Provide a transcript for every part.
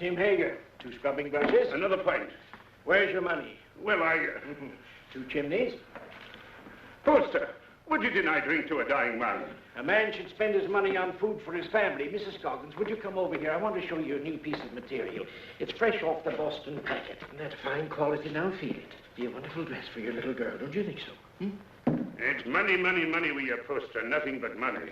Tim Hager. 2 scrubbing brushes. Another pint. Where's your money? Well, 2 chimneys. Poster, would you deny drink to a dying man? A man should spend his money on food for his family. Mrs. Scoggins, would you come over here? I want to show you a new piece of material. It's fresh off the Boston packet. And that's fine quality. Now feel it. Be a wonderful dress for your little girl, don't you think so? It's money, money, money with your Poster. Nothing but money.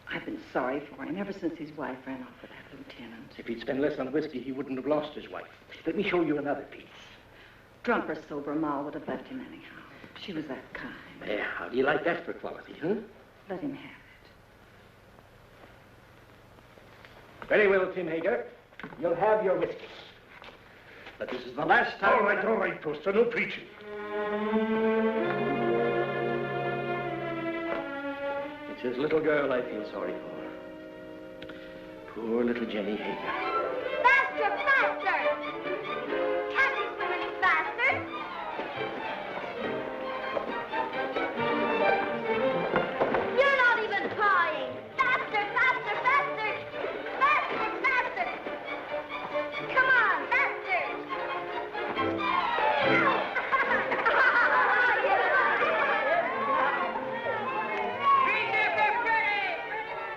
I've been sorry for him ever since his wife ran off with that lieutenant. If he'd spent less on whiskey, he wouldn't have lost his wife. Let me show you another piece. Drunk or sober, Ma would have left him anyhow. She was that kind. Yeah, how do you like that for quality, huh? Let him have it. Very well, Tim Hager. You'll have your whiskey. But this is the last time... All right, Poster. No preaching. It's his little girl I feel sorry for. Poor little Jenny Hager. Faster, faster! Can't you swim any faster? You're not even trying. Faster, faster, faster! Faster, faster! Come on, faster!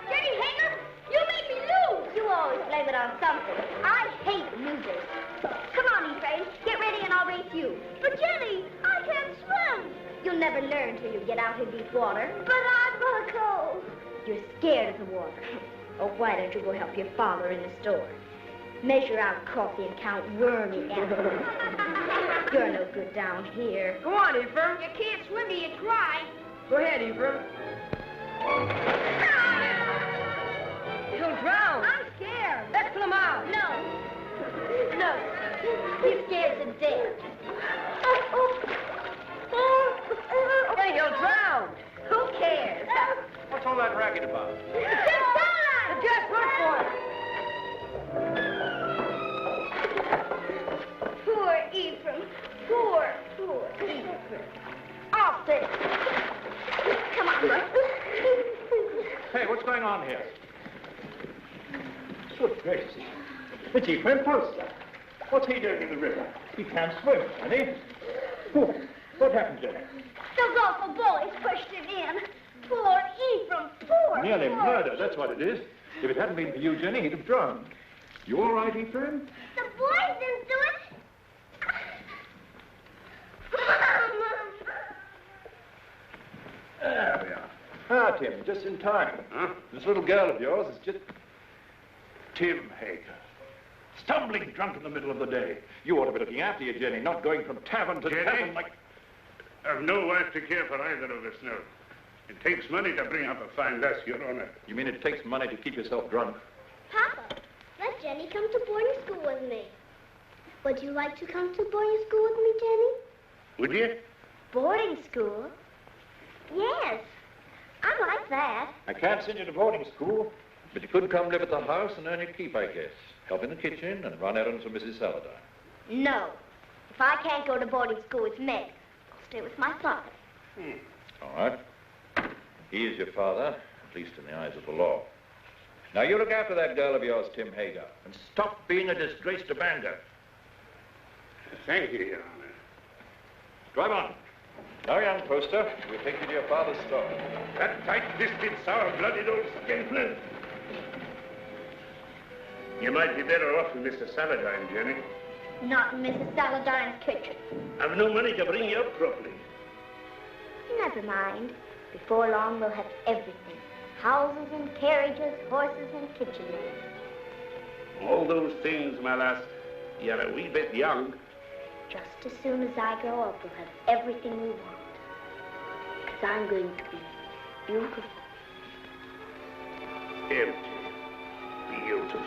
Jenny Hager, you made me lose! You always blame it on something. I hate losers. Come on, Ephraim. Get ready and I'll race you. But Jenny, I can't swim. You'll never learn till you get out in deep water. But I'm gonna go. You're scared of the water. Oh, why don't you go help your father in the store? Measure out coffee and count wormy apples. You're no good down here. Go on, Ephraim. You can't swim till you try. Go ahead, Ephraim. He'll drown. I'm scared. Let's pull him out. No. No. He's scared to death. Hey, he'll drown. Who cares? What's all that racket about? The judge look for it. Poor Ephraim. Poor Ephraim. Off this. Come on. Hey, what's going on here? Good gracious. It's Ephraim Poster. What's he doing in the river? He can't swim, can he? Oh, what happened, Jenny? Those awful boys pushed him in. Poor Ephraim. Poor. Nearly murder, that's what it is. If it hadn't been for you, Jenny, he'd have drowned. You all right, Ephraim? The boys didn't do it. There we are. Ah, Tim, just in time. Huh? This little girl of yours is just... Tim Hager. stumbling drunk in the middle of the day. You ought to be looking after you, Jenny, not going from tavern to tavern like... I've no wife to care for either of us now. It takes money to bring up a fine lass, Your Honor. You mean it takes money to keep yourself drunk? Papa, let Jenny come to boarding school with me. Would you like to come to boarding school with me, Jenny? Would you? Boarding school? Yes, I like that. I can't send you to boarding school, but you could come live at the house and earn your keep, I guess. Help in the kitchen and run errands for Mrs. Saladine. No. If I can't go to boarding school with Meg, I'll stay with my father. All right. He is your father, at least in the eyes of the law. Now, you look after that girl of yours, Tim Hager, and stop being a disgrace to Bangor. Thank you, Your Honor. Drive on. Now, young Poster, we'll take you to your father's store. That tight-fisted, sour-blooded old skinflint. You might be better off with Mr. Saladine, Jenny. Not in Mrs. Saladine's kitchen. I've no money to bring you up properly. Never mind. Before long, we'll have everything. Houses and carriages, horses and kitchen maids. All those things, my lass, you're a wee bit young. Just as soon as I grow up, we'll have everything we want. Because I'm going to be beautiful. Empty. Beautiful.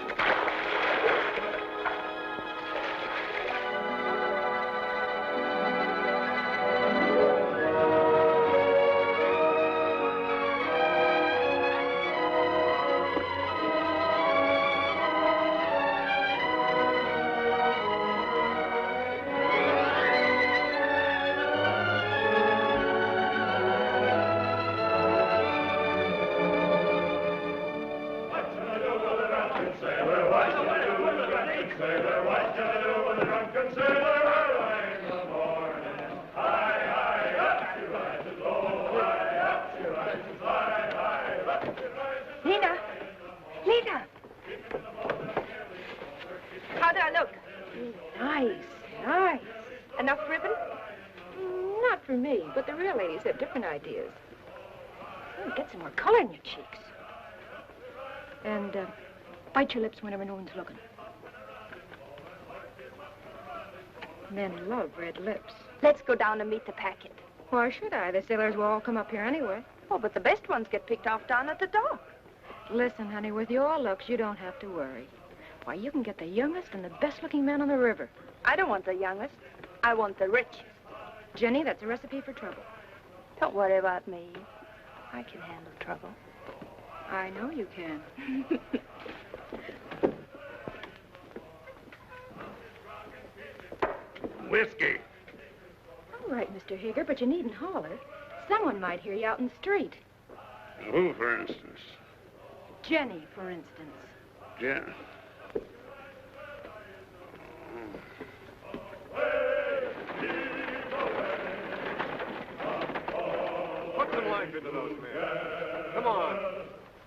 sailor, what shall I do with a drunken sailor early in the morning? High, high, up she rises, oh, high, up she rises, high, high, up she rises. Lena! Lena! How do I look? Nice, nice. Enough ribbon? Not for me, but the real ladies have different ideas. Oh, get some more color in your cheeks. And bite your lips whenever no one's looking. Men love red lips. Let's go down and meet the packet. Why should I? The sailors will all come up here anyway. Oh, but the best ones get picked off down at the dock. Listen, honey, with your looks, you don't have to worry. Why, you can get the youngest and the best-looking man on the river. I don't want the youngest. I want the richest. Jenny, that's a recipe for trouble. Don't worry about me. I can handle trouble. I know you can. Whiskey. All right, Mr. Hager, but you needn't holler. Someone might hear you out in the street. Who, for instance? Jenny, for instance. Jen. Put some life into those men. Come on.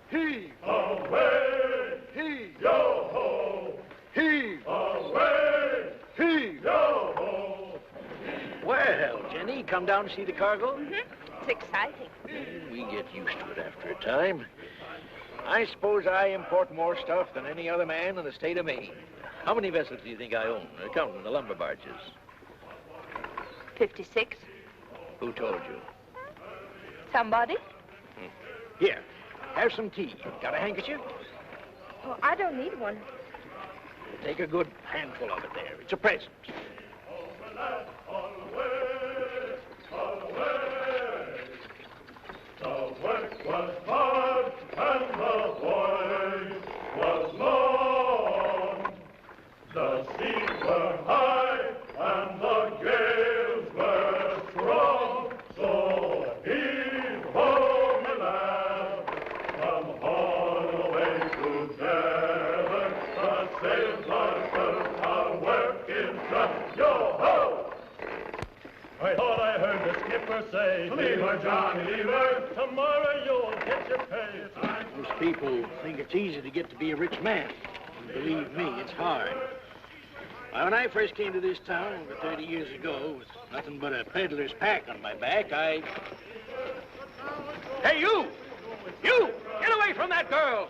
Heave. Away, Heave. yo-ho, Heave. away, Heave. yo-ho. Well, Jenny, come down to see the cargo? It's exciting. We get used to it after a time. I suppose I import more stuff than any other man in the state of Maine. How many vessels do you think I own, counting the lumber barges? 56. Who told you? Somebody? Here, have some tea. Got a handkerchief? Oh, I don't need one. Take a good handful of it there. It's a present. The work was hard and the voyage was long. The seas were high and the gales were strong. So heave ho, my lad, come on away together. The sails are filled, our work is done. Yo ho! I thought I heard the skipper say, leave her, Johnny, leave her. Tomorrow you'll get your pay. Most people think it's easy to get to be a rich man. And believe me, it's hard. Why, when I first came to this town over 30 years ago, with nothing but a peddler's pack on my back, Hey, you! You! Get away from that girl!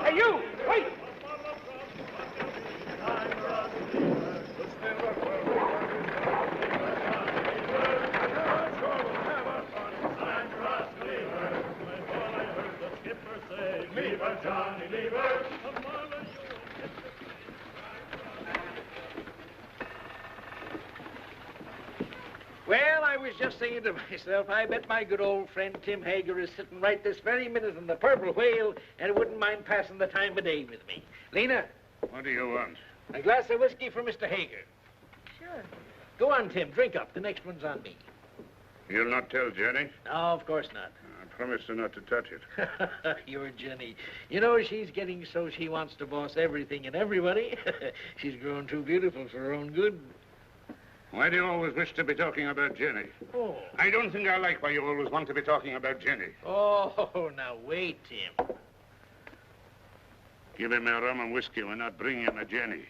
Hey, you! Wait! Leave her, Johnny, leave her. Well, I was just saying to myself, I bet my good old friend Tim Hager is sitting right this very minute in the Purple Whale and wouldn't mind passing the time of day with me. Lena, What do you want? a glass of whiskey for Mr. Hager. Sure. Go on, Tim, drink up. The next one's on me. You'll not tell Jenny? No, of course not. I promised her not to touch it. You're Jenny. You know, she's getting so she wants to boss everything and everybody. She's grown too beautiful for her own good. Why do you always wish to be talking about Jenny? Oh. I don't think I like why you always want to be talking about Jenny. Oh, now wait, Tim. Give him a rum and whiskey. We're not bringing him a Jenny.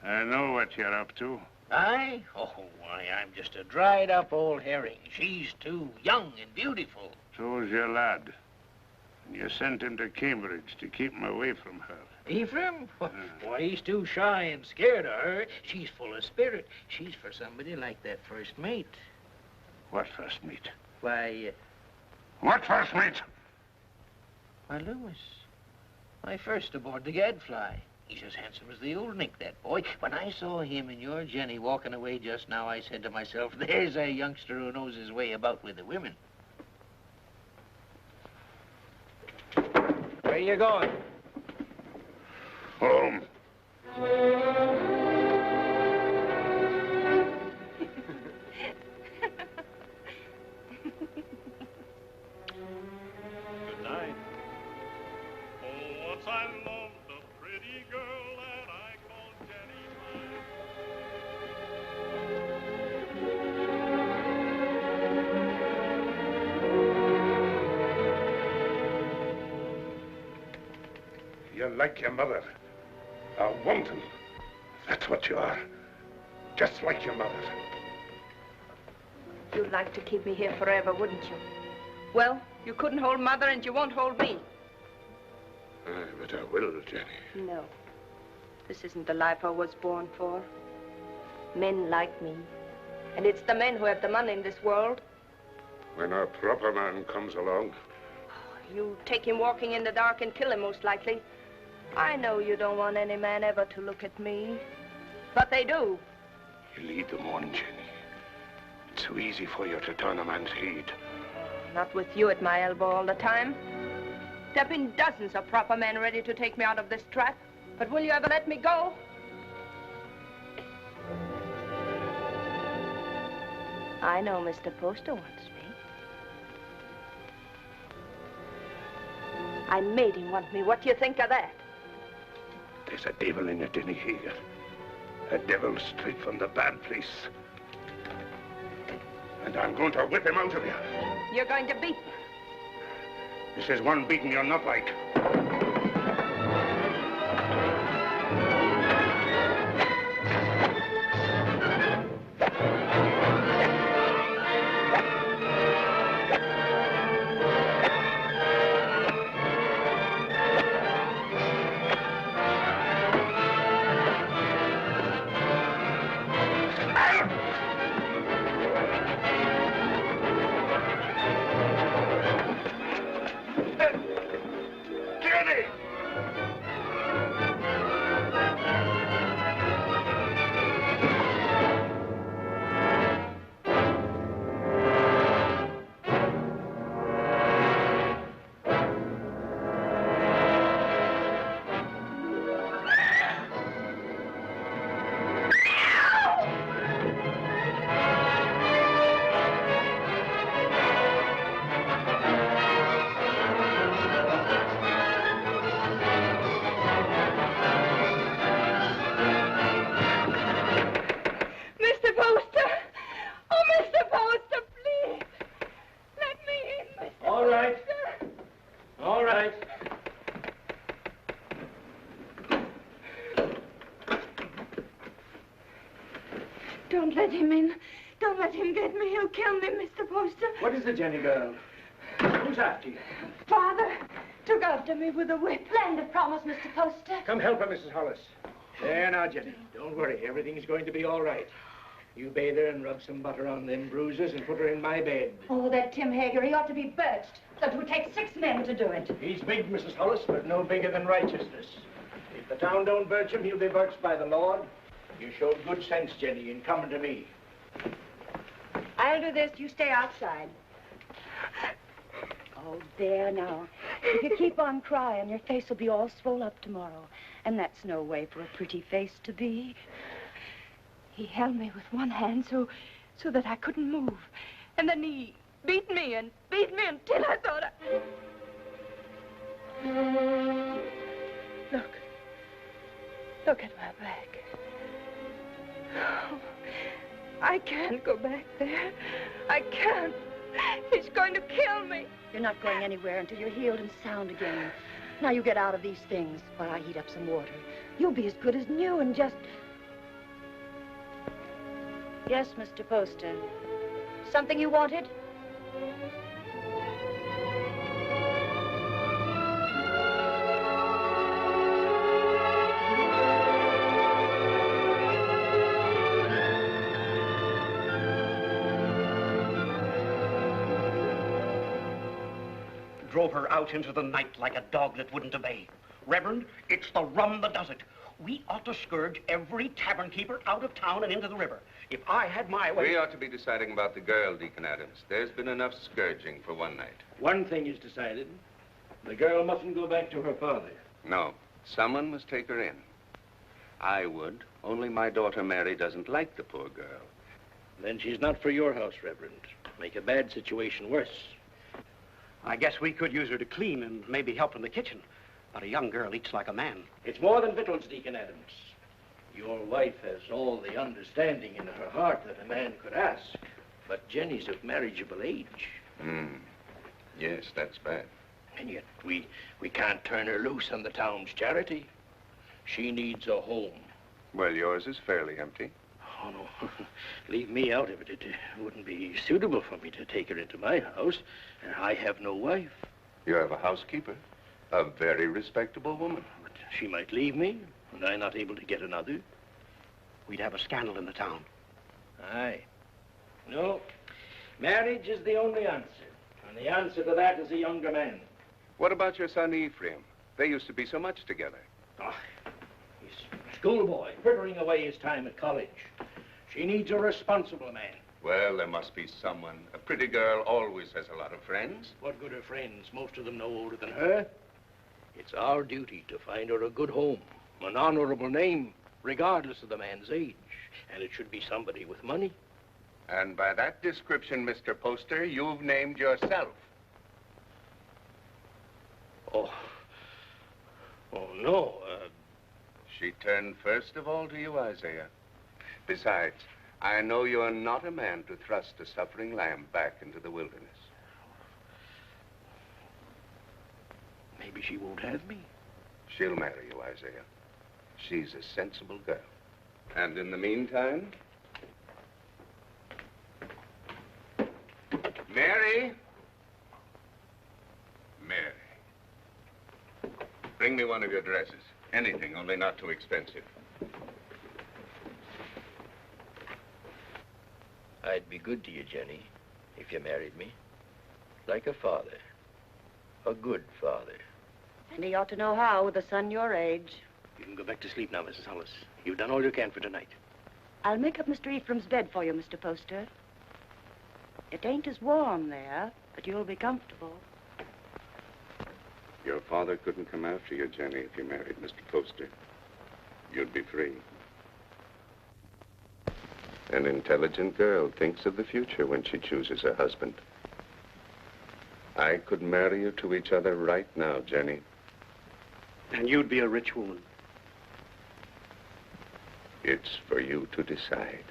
I know what you're up to. I? Oh, why, I'm just a dried-up old herring. She's too young and beautiful. So's your lad. And you sent him to Cambridge to keep him away from her. Ephraim? Why, he's too shy and scared of her. She's full of spirit. She's for somebody like that first mate. What first mate? Why, What first mate? why, Lewis. Why, first aboard the Gadfly. He's as handsome as the old Nick, that boy. When I saw him and your Jenny walking away just now, I said to myself, there's a youngster who knows his way about with the women. Where you going? Home. Good night. Oh, once I loved a pretty You're like your mother. A wanton. That's what you are. Just like your mother. You'd like to keep me here forever, wouldn't you? Well, you couldn't hold Mother and you won't hold me. But I will, Jenny. No. This isn't the life I was born for. Men like me. And it's the men who have the money in this world. When a proper man comes along. You take him walking in the dark and kill him, most likely. I know you don't want any man ever to look at me. But they do. You lead them on, Jenny. It's so easy for you to turn a man's head. Not with you at my elbow all the time. There have been dozens of proper men ready to take me out of this trap. But will you ever let me go? I know Mr. Poster wants me. I made him want me. What do you think of that? There's a devil in you, Jenny Hager. A devil straight from the bad place. And I'm going to whip him out of you. You're going to beat me. This is one beating you're not like. Don't let him in. Don't let him get me. He'll kill me, Mr. Poster. What is it, Jenny girl? Who's after you? Father took after me with a whip. Splendid promise, Mr. Poster. Come help her, Mrs. Hollis. There now, Jenny. Don't worry. Everything's going to be all right. You bathe her and rub some butter on them bruises and put her in my bed. Oh, that Tim Hager, he ought to be birched. So it would take 6 men to do it. He's big, Mrs. Hollis, but no bigger than righteousness. If the town don't birch him, he'll be birched by the Lord. You showed good sense, Jenny, in coming to me. I'll do this. You stay outside. Oh, there now. If you keep on crying, your face will be all swole up tomorrow. And that's no way for a pretty face to be. He held me with one hand so that I couldn't move. And then he beat me until I thought Look at my back. Oh, I can't go back there. I can't. He's going to kill me. You're not going anywhere until you're healed and sound again. Now you get out of these things while I heat up some water. You'll be as good as new and just... Yes, Mr. Poster. Something you wanted? Drove her out into the night like a dog that wouldn't obey. Reverend, it's the rum that does it. We ought to scourge every tavern keeper out of town and into the river. If I had my way... We ought to be deciding about the girl, Deacon Adams. There's been enough scourging for one night. One thing is decided. The girl mustn't go back to her father. No. Someone must take her in. I would, only my daughter Mary doesn't like the poor girl. Then she's not for your house, Reverend. Make a bad situation worse. I guess we could use her to clean and maybe help in the kitchen. But a young girl eats like a man. It's more than victuals, Deacon Adams. Your wife has all the understanding in her heart that a man could ask. But Jenny's of marriageable age. Yes, that's bad. And yet we can't turn her loose on the town's charity. She needs a home. Well, yours is fairly empty. Oh, no. Leave me out of it. It wouldn't be suitable for me to take her into my house. And I have no wife. You have a housekeeper, a very respectable woman. But she might leave me, and I'm not able to get another. We'd have a scandal in the town. Aye. No, marriage is the only answer. And the answer to that is a younger man. What about your son Ephraim? They used to be so much together. Oh, he's a schoolboy, frittering away his time at college. She needs a responsible man. Well, there must be someone. A pretty girl always has a lot of friends. What good are friends? Most of them no older than her. It's our duty to find her a good home, an honorable name, regardless of the man's age. And it should be somebody with money. And by that description, Mr. Poster, you've named yourself. Oh, no. She turned first of all to you, Isaiah. Besides, I know you're not a man to thrust a suffering lamb back into the wilderness. Maybe she won't have me. She'll marry you, Isaiah. She's a sensible girl. And in the meantime... Mary! Mary. Bring me one of your dresses. Anything, only not too expensive. I'd be good to you, Jenny, if you married me. Like a father. A good father. And he ought to know how with a son your age. You can go back to sleep now, Mrs. Hollis. You've done all you can for tonight. I'll make up Mr. Ephraim's bed for you, Mr. Poster. It ain't as warm there, but you'll be comfortable. Your father couldn't come after you, Jenny, if you married Mr. Poster. You'd be free. An intelligent girl thinks of the future when she chooses a husband. I could marry you to each other right now, Jenny. And you'd be a rich woman. It's for you to decide.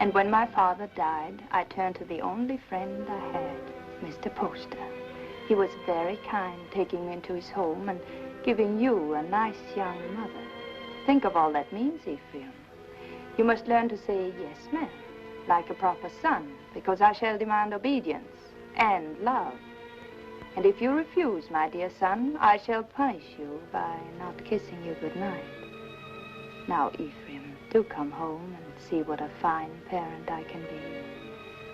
And when my father died, I turned to the only friend I had, Mr. Poster. He was very kind, taking me into his home and giving you a nice young mother. Think of all that means, Ephraim. You must learn to say yes, ma'am, like a proper son, because I shall demand obedience and love. And if you refuse, my dear son, I shall punish you by not kissing you goodnight. Now, Ephraim, do come home and see what a fine parent I can be.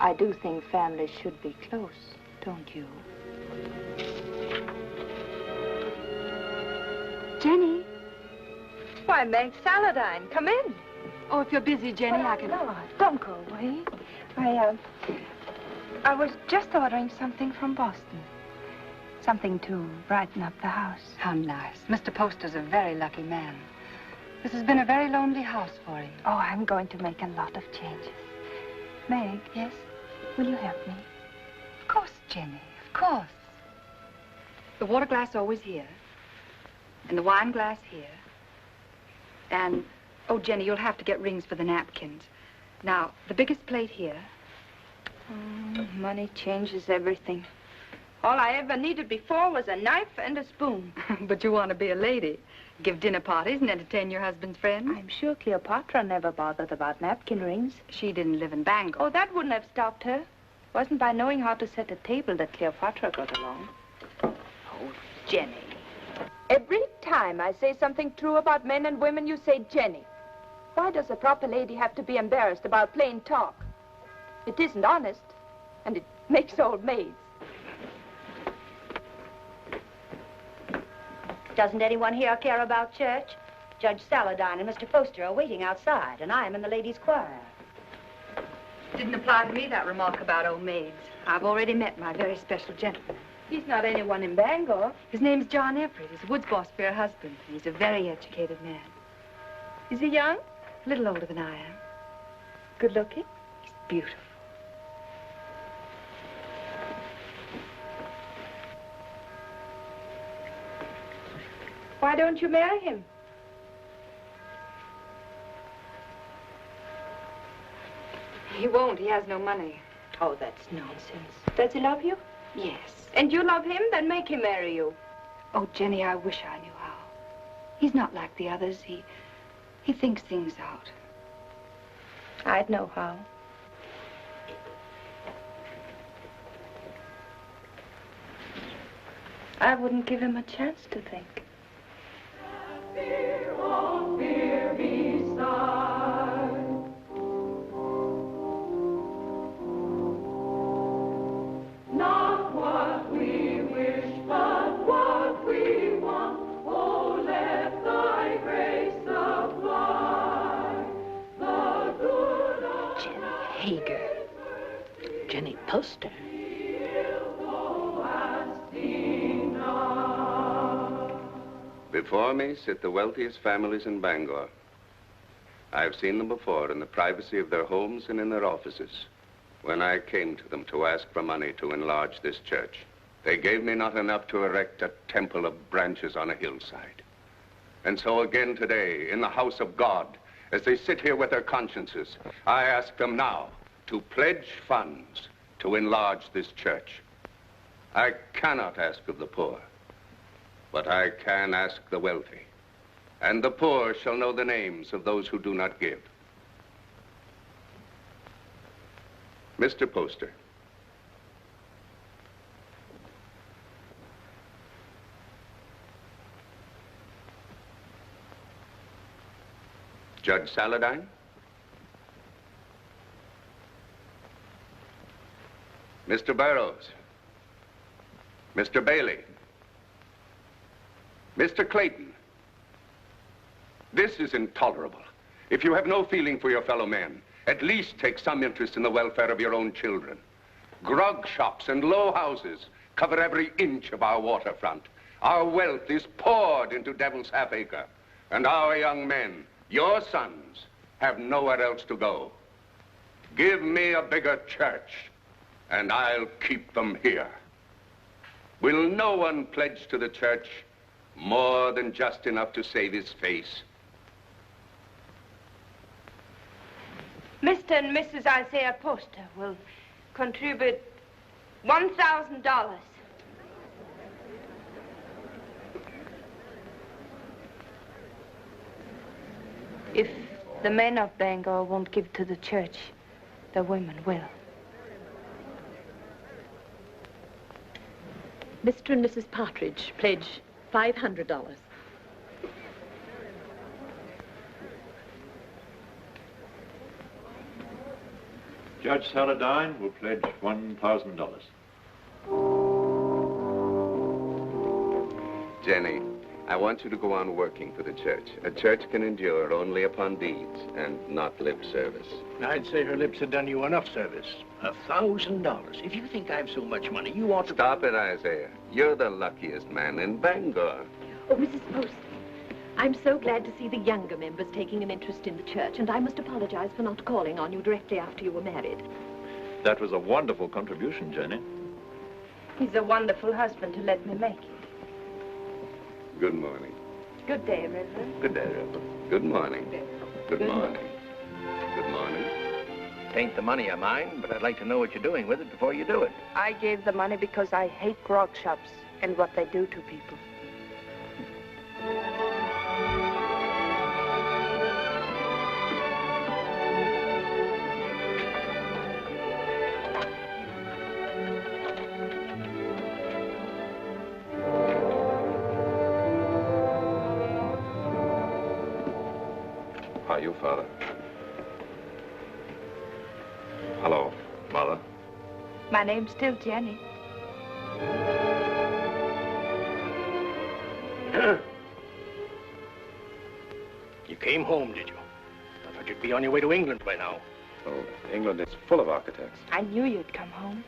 I do think families should be close, don't you? Jenny. Why, Meg Saladine, come in. Oh, if you're busy, Jenny, I can... No, don't go away. I was just ordering something from Boston. Something to brighten up the house. How nice. Mr. Poster's a very lucky man. This has been a very lonely house for him. Oh, I'm going to make a lot of changes. Meg. Yes? Will you help me? Of course, Jenny, of course. The water glass always here. And the wine glass here. And, oh, Jenny, you'll have to get rings for the napkins. Now, the biggest plate here. Money changes everything. All I ever needed before was a knife and a spoon. But you want to be a lady. Give dinner parties and entertain your husband's friends. I'm sure Cleopatra never bothered about napkin rings. She didn't live in Bangor. Oh, that wouldn't have stopped her. It wasn't by knowing how to set a table that Cleopatra got along. Oh, Jenny. Every time I say something true about men and women, you say Jenny. Why does a proper lady have to be embarrassed about plain talk? It isn't honest, and it makes old maids. Doesn't anyone here care about church? Judge Saladine and Mr. Poster are waiting outside, and I am in the ladies' choir. Didn't apply to me, that remark about old maids. I've already met my very special gentleman. He's not anyone in Bangor. His name's John Everett. He's Wood's boss for her husband. He's a very educated man. Is he young? A little older than I am. Good looking? He's beautiful. Why don't you marry him? He won't. He has no money. Oh, that's nonsense. Does he love you? Yes. And you love him? Then make him marry you. Oh, Jenny, I wish I knew how. He's not like the others. He thinks things out. I'd know how. I wouldn't give him a chance to think. Fear, oh, fear beside. Not what we wish, but what we want. Oh, let thy grace supply the good of Jenny Hager. Jenny Poster. Before me sit the wealthiest families in Bangor. I've seen them before in the privacy of their homes and in their offices. When I came to them to ask for money to enlarge this church, they gave me not enough to erect a temple of branches on a hillside. And so again today, in the house of God, as they sit here with their consciences, I ask them now to pledge funds to enlarge this church. I cannot ask of the poor, but I can ask the wealthy. And the poor shall know the names of those who do not give. Mr. Poster. Judge Saladine. Mr. Burroughs. Mr. Bailey. Mr. Clayton. This is intolerable. If you have no feeling for your fellow men, at least take some interest in the welfare of your own children. Grog shops and low houses cover every inch of our waterfront. Our wealth is poured into Devil's Half-Acre. And our young men, your sons, have nowhere else to go. Give me a bigger church, and I'll keep them here. Will no one pledge to the church more than just enough to save his face? Mr. and Mrs. Isaiah Poster will contribute $1,000. If the men of Bangor won't give to the church, the women will. Mr. and Mrs. Partridge pledge $500. Judge Saladine will pledge $1,000. Jenny, I want you to go on working for the church. A church can endure only upon deeds and not lip service. I'd say her lips have done you enough service. $1,000. If you think I've so much money, you ought to... Stop it, Isaiah. You're the luckiest man in Bangor. Oh, Mrs. Poster, I'm so glad to see the younger members taking an interest in the church, and I must apologize for not calling on you directly after you were married. That was a wonderful contribution, Jenny. He's a wonderful husband to let me make it. Good morning. Good day, Reverend. Good day, Reverend. Good morning. Good morning. Good morning. It ain't the money I mind, but I'd like to know what you're doing with it before you do it. I gave the money because I hate grog shops and what they do to people. How are you, Father? Hello, Mother. My name's still Jenny. You came home, did you? I thought you'd be on your way to England by now. Oh, England is full of architects. I knew you'd come home.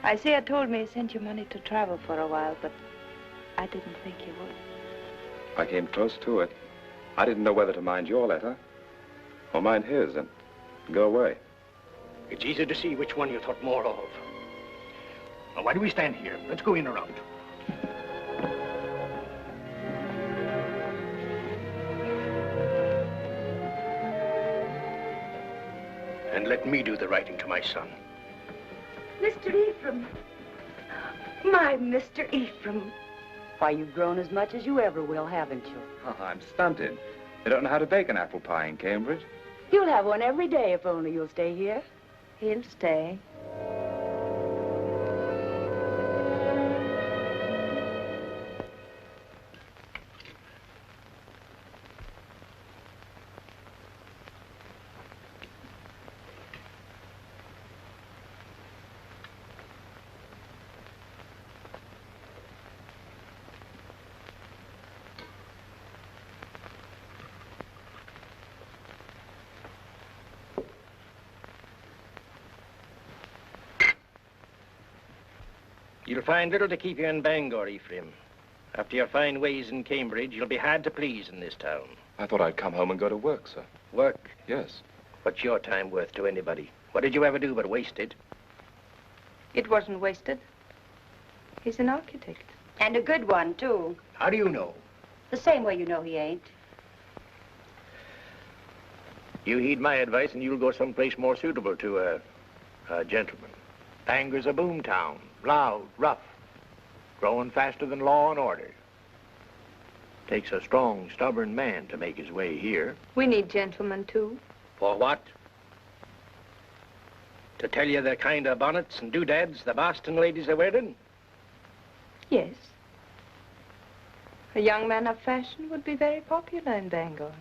Isaiah told me he sent you money to travel for a while, but I didn't think you would. I came close to it. I didn't know whether to mind your letter or mind his and go away. It's easy to see which one you thought more of. Now, why do we stand here? Let's go in around. And let me do the writing to my son. Mr. Ephraim. My Mr. Ephraim. Why, you've grown as much as you ever will, haven't you? Oh, I'm stunted. They don't know how to bake an apple pie in Cambridge. You'll have one every day if only you'll stay here. He'll stay. You'll find little to keep you in Bangor, Ephraim. After your fine ways in Cambridge, you'll be hard to please in this town. I thought I'd come home and go to work, sir. Work? Yes. What's your time worth to anybody? What did you ever do but waste it? It wasn't wasted. He's an architect. And a good one, too. How do you know? The same way you know he ain't. You heed my advice and you'll go someplace more suitable to a gentleman. Bangor's a boom town. Loud, rough, growing faster than law and order. Takes a strong, stubborn man to make his way here. We need gentlemen, too. For what? To tell you the kind of bonnets and doodads the Boston ladies are wearing? Yes. A young man of fashion would be very popular in Bangor.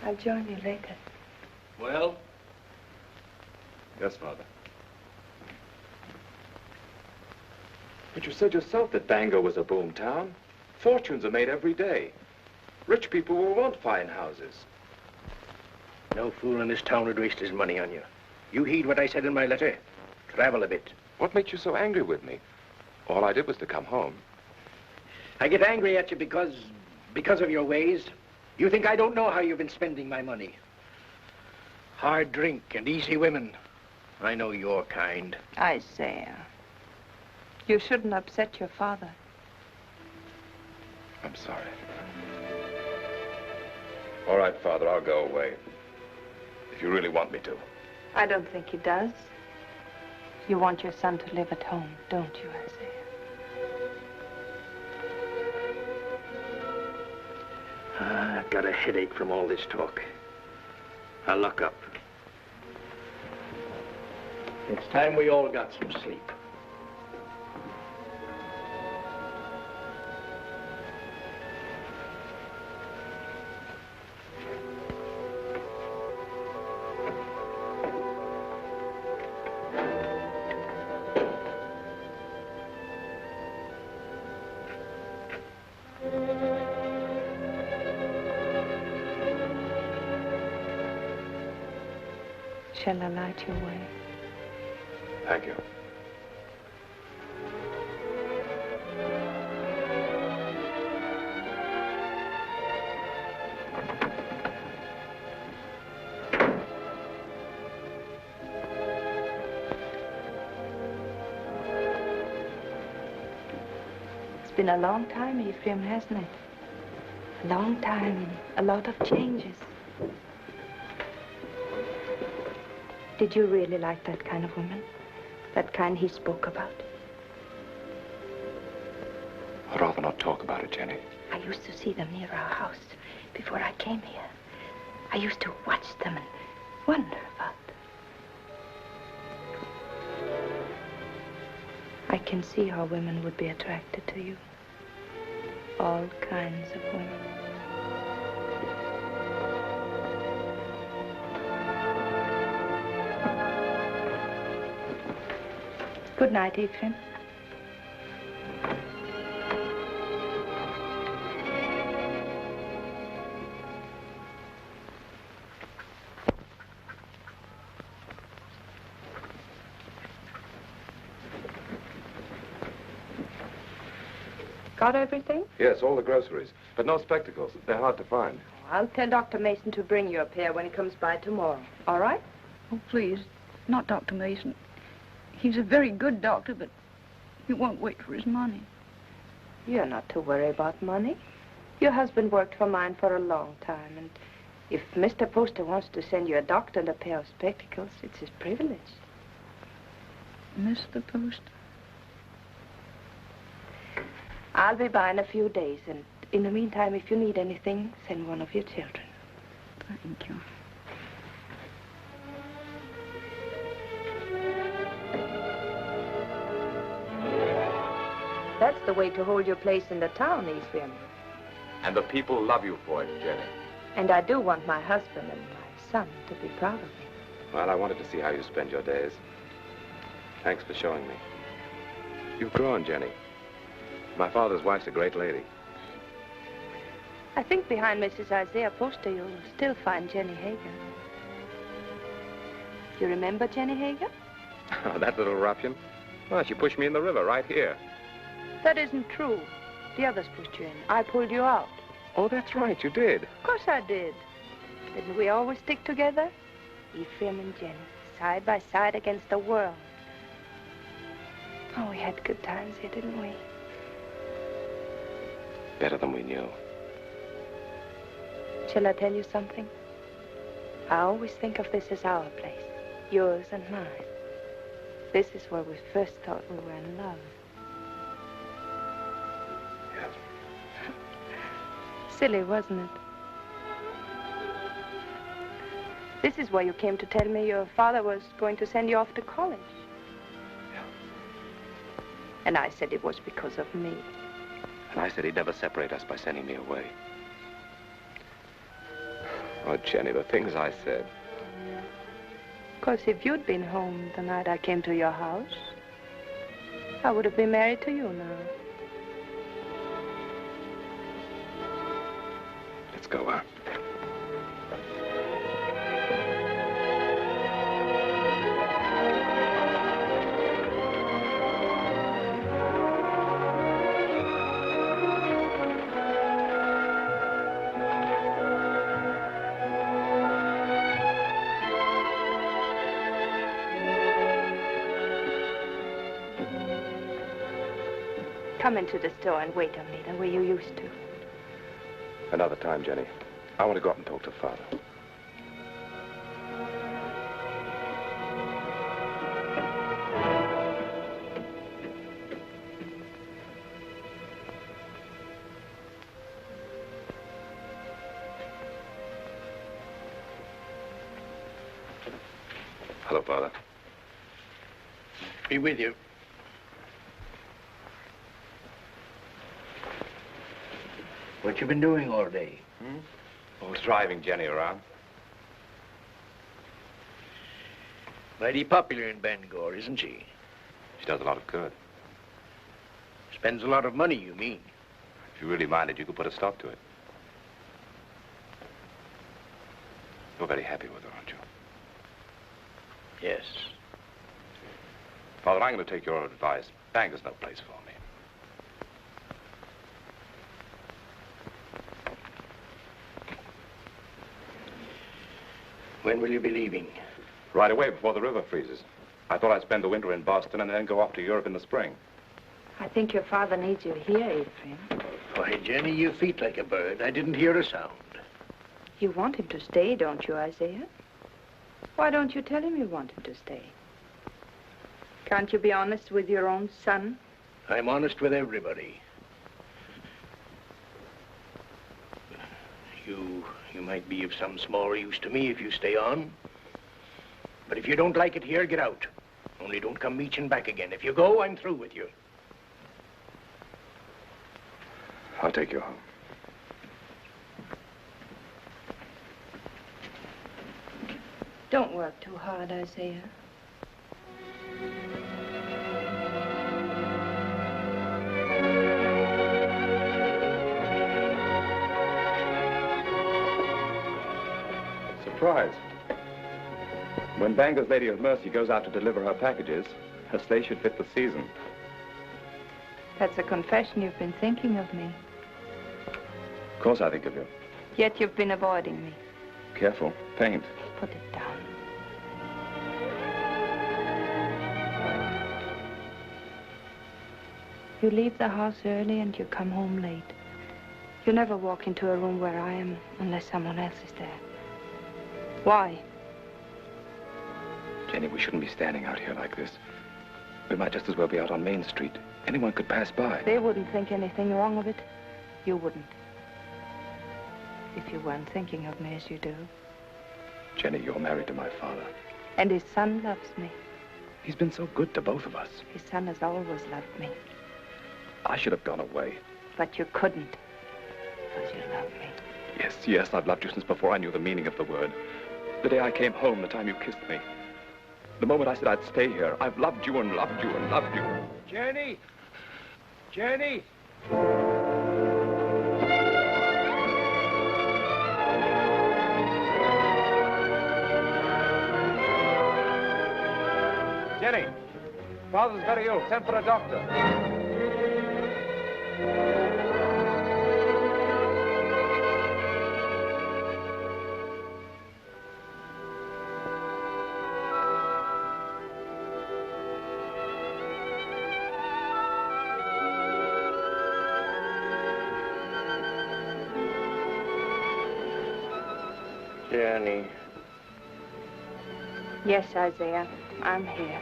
I'll join you later. Well? Yes, Father. But you said yourself that Bangor was a boom town. Fortunes are made every day. Rich people will want fine houses. No fool in this town would waste his money on you. You heed what I said in my letter. Travel a bit. What makes you so angry with me? All I did was to come home. I get angry at you because of your ways. You think I don't know how you've been spending my money. Hard drink and easy women. I know your kind. Isaiah, you shouldn't upset your father. I'm sorry. All right, Father, I'll go away. If you really want me to. I don't think he does. You want your son to live at home, don't you, Isaiah? I've got a headache from all this talk. I'll lock up. It's time we all got some sleep. Shall I light your way? Thank you. It's been a long time, Ephraim, hasn't it? A long time, a lot of changes. Did you really like that kind of woman? That kind he spoke about? I'd rather not talk about it, Jenny. I used to see them near our house before I came here. I used to watch them and wonder about them. I can see how women would be attracted to you. All kinds of women. Good night, Ephraim. Got everything? Yes, all the groceries. But no spectacles. They're hard to find. I'll tell Dr. Mason to bring you a pair when he comes by tomorrow. All right? Oh, please, not Dr. Mason. He's a very good doctor, but he won't wait for his money. You're not to worry about money. Your husband worked for mine for a long time, and if Mr. Poster wants to send you a doctor and a pair of spectacles, it's his privilege. Mr. Poster? I'll be by in a few days, and in the meantime, if you need anything, send one of your children. Thank you. That's the way to hold your place in the town, Ephraim. And the people love you for it, Jenny. And I do want my husband and my son to be proud of me. Well, I wanted to see how you spend your days. Thanks for showing me. You've grown, Jenny. My father's wife's a great lady. I think behind Mrs. Isaiah Poster, you'll still find Jenny Hager. You remember Jenny Hager? Oh, that little ruffian? Well, she pushed me in the river right here. That isn't true. The others pushed you in. I pulled you out. Oh, that's right, you did. Of course I did. Didn't we always stick together? Ephraim and Jenny, side by side against the world. Oh, we had good times here, didn't we? Better than we knew. Shall I tell you something? I always think of this as our place, yours and mine. This is where we first thought we were in love. Yes. Silly, wasn't it? This is why you came to tell me your father was going to send you off to college. Yeah. And I said it was because of me. And I said he'd never separate us by sending me away. Oh, Jenny, the things I said. Of course, if you'd been home the night I came to your house, I would have been married to you now. Let's go out. Come into the store and wait on me the way you used to. Another time, Jenny. I want to go up and talk to Father. Hello, Father. Be with you. What you been doing all day? I was driving Jenny around. Mighty popular in Bangor, isn't she? She does a lot of good. Spends a lot of money, you mean? If you really minded, you could put a stop to it. You're very happy with her, aren't you? Yes. Father, I'm going to take your advice. Bangor's no place for me. When will you be leaving? Right away, before the river freezes. I thought I'd spend the winter in Boston and then go off to Europe in the spring. I think your father needs you here, Ephraim. Why, Jenny, you feet like a bird. I didn't hear a sound. You want him to stay, don't you, Isaiah? Why don't you tell him you want him to stay? Can't you be honest with your own son? I'm honest with everybody. You might be of some small use to me if you stay on. But if you don't like it here, get out. Only don't come meeching back again. If you go, I'm through with you. I'll take you home. Don't work too hard, Isaiah. surprise. When Bangor's Lady of Mercy goes out to deliver her packages, her sleigh should fit the season. That's a confession you've been thinking of me. Of course I think of you. Yet you've been avoiding me. Careful. Paint. Put it down. You leave the house early and you come home late. You never walk into a room where I am unless someone else is there. Why? Jenny, we shouldn't be standing out here like this. We might just as well be out on Main Street. Anyone could pass by. They wouldn't think anything wrong of it. You wouldn't. If you weren't thinking of me as you do. Jenny, you're married to my father. And his son loves me. He's been so good to both of us. His son has always loved me. I should have gone away. But you couldn't. Because you love me. Yes, yes, I've loved you since before I knew the meaning of the word. The day I came home, the time you kissed me. The moment I said I'd stay here, I've loved you and loved you and loved you. Jenny! Jenny! Jenny! Father's very ill. Send for a doctor. Jenny. Yes, Isaiah, I'm here.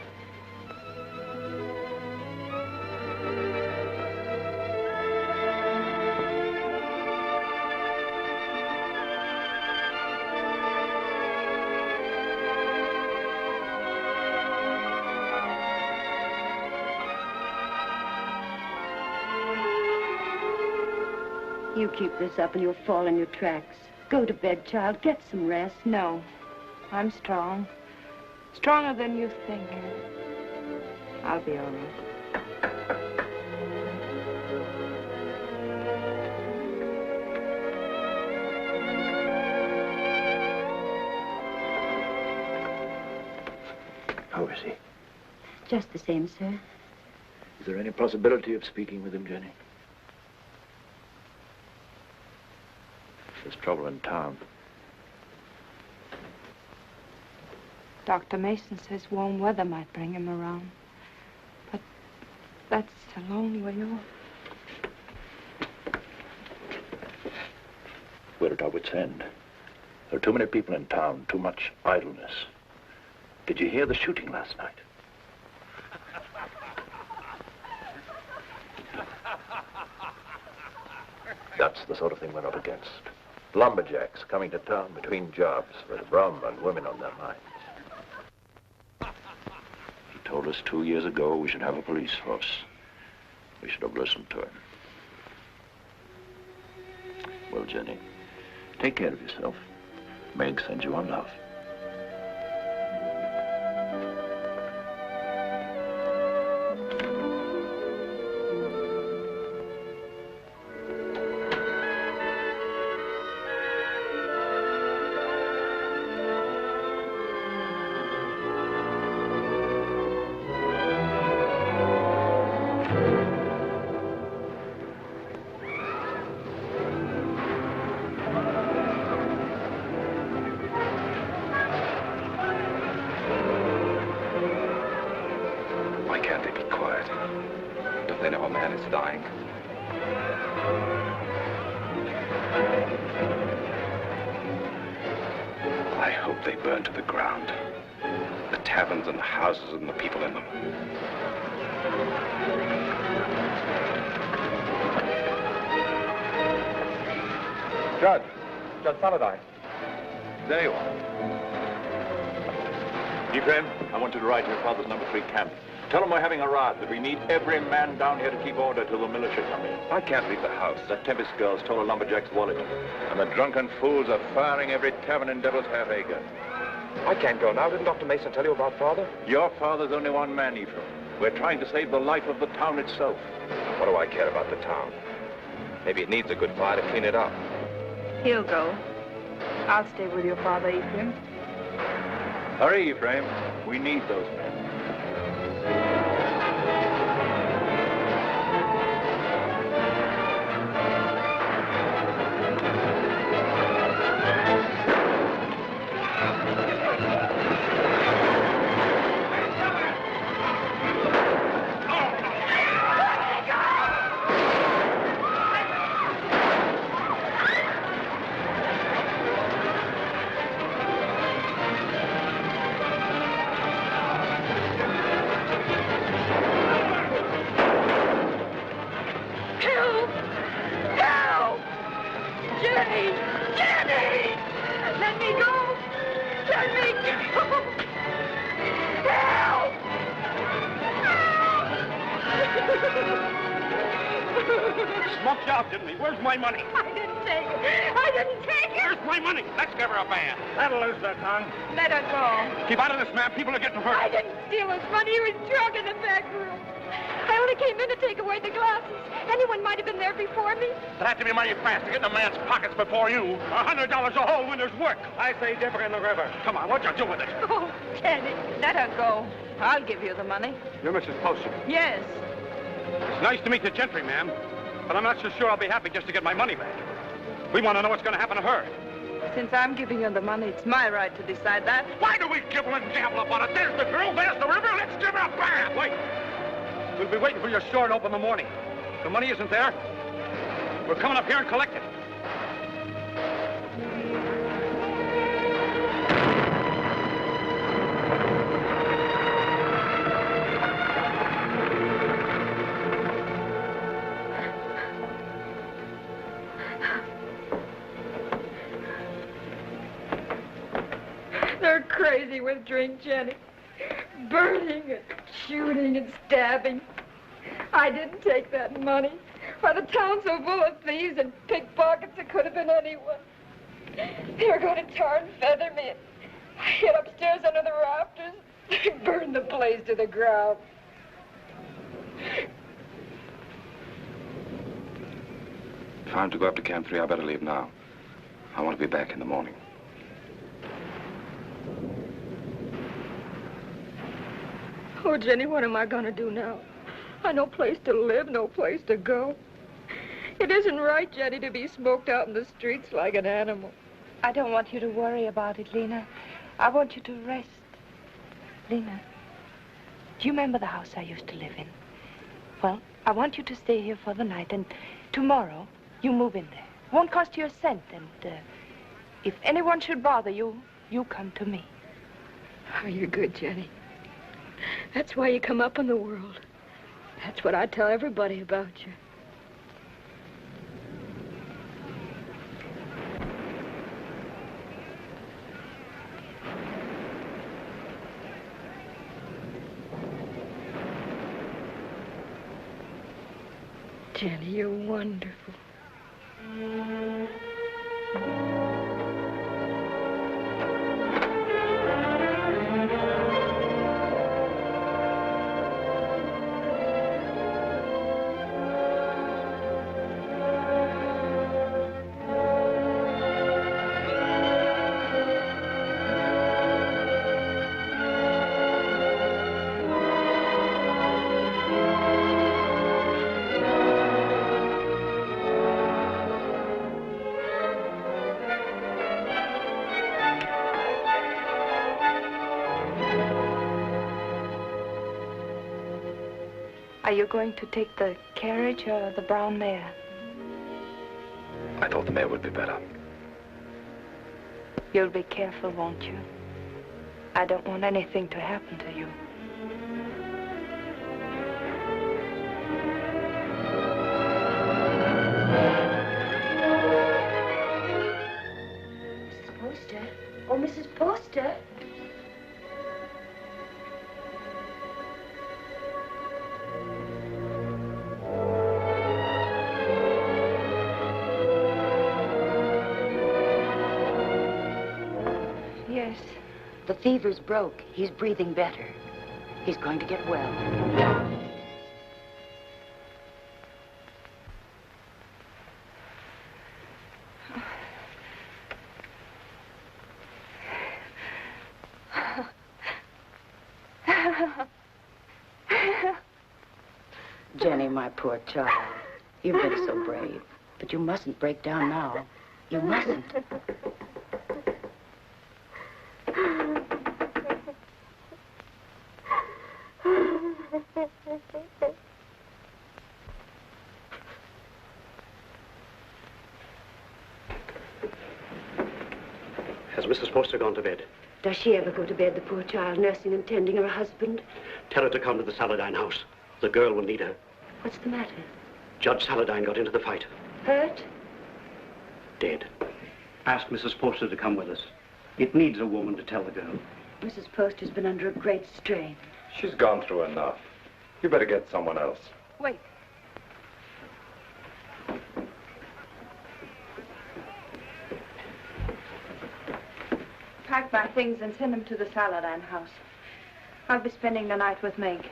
You keep this up and you'll fall in your tracks. Go to bed, child. Get some rest. No, I'm strong. Stronger than you think. I'll be all right. How is he? Just the same, sir. Is there any possibility of speaking with him, Jenny? There's trouble in town. Dr. Mason says warm weather might bring him around. But that's a long way off. We're at our wits' end. There are too many people in town, too much idleness. Did you hear the shooting last night? That's the sort of thing we're up against. Lumberjacks coming to town between jobs with rum and women on their minds. He told us 2 years ago we should have a police force. We should have listened to him. Well, Jenny, take care of yourself. Meg sends you on love. Judge Saladine. There you are. Ephraim, I want you to ride to your father's number 3 camp. Tell him we're having a rout, that we need every man down here to keep order till the militia come in. I can't leave the house. That Tempest girl stole a lumberjack's wallet. And the drunken fools are firing every tavern in Devil's Hair. I can't go now. Didn't Dr. Mason tell you about Father? Your father's only one man, Ephraim. We're trying to save the life of the town itself. What do I care about the town? Maybe it needs a good fire to clean it up. He'll go. I'll stay with your father, Ephraim. Hurry, Ephraim. We need those men. Smoked you out, didn't he? Where's my money? I didn't take it. I didn't take it. Where's my money? Let's give her a bath. That'll lose the tongue. Let her go. Keep out of this, ma'am. People are getting hurt. I didn't steal his money. He was drunk in the back room. I only came in to take away the glasses. Anyone might have been there before me. It had to be mighty fast to get in a man's pockets before you. $100 a hole when there's work. I say dip her in the river. Come on, what you do with it? Oh, Jenny. Let her go. I'll give you the money. You're Mrs. Poster. Yes. It's nice to meet the gentry, ma'am. But I'm not so sure I'll be happy just to get my money back. We want to know what's going to happen to her. Since I'm giving you the money, it's my right to decide that. Why do we gibble and gabble about it? There's the girl, there's the river. Let's give her a bath. Wait. We'll be waiting for your store to open in the morning. If the money isn't there, we're coming up here and collect it. They're crazy with drink, Jenny. Burning and shooting and stabbing. I didn't take that money. Why, the town's so full of thieves and pickpockets, it could have been anyone. They were going to tar and feather me. I hid upstairs under the rafters. They burned the place to the ground. If I'm to go up to Camp 3, I better leave now. I want to be back in the morning. Oh, Jenny, what am I going to do now? I've no place to live, no place to go. It isn't right, Jenny, to be smoked out in the streets like an animal. I don't want you to worry about it, Lena. I want you to rest. Lena, do you remember the house I used to live in? Well, I want you to stay here for the night, and tomorrow you move in there. Won't cost you a cent, and if anyone should bother you, you come to me. Oh, you're good, Jenny. That's why you come up in the world. That's what I tell everybody about you. Jenny, you're wonderful. Are you going to take the carriage or the brown mare? I thought the mare would be better. You'll be careful, won't you? I don't want anything to happen to you. Mrs. Poster? Oh, Mrs. Poster? Yes. The fever's broke. He's breathing better. He's going to get well. Jenny, my poor child. You've been so brave. But you mustn't break down now. You mustn't. Has Mrs. Poster gone to bed? Does she ever go to bed, the poor child, nursing and tending her husband? Tell her to come to the Saladine house. The girl will need her. What's the matter? Judge Saladine got into the fight. Hurt? Dead. Ask Mrs. Poster to come with us. It needs a woman to tell the girl. Mrs. Poster's been under a great strain. She's gone through enough. You better get someone else. Wait. Pack my things and send them to the Saladine house. I'll be spending the night with Meg.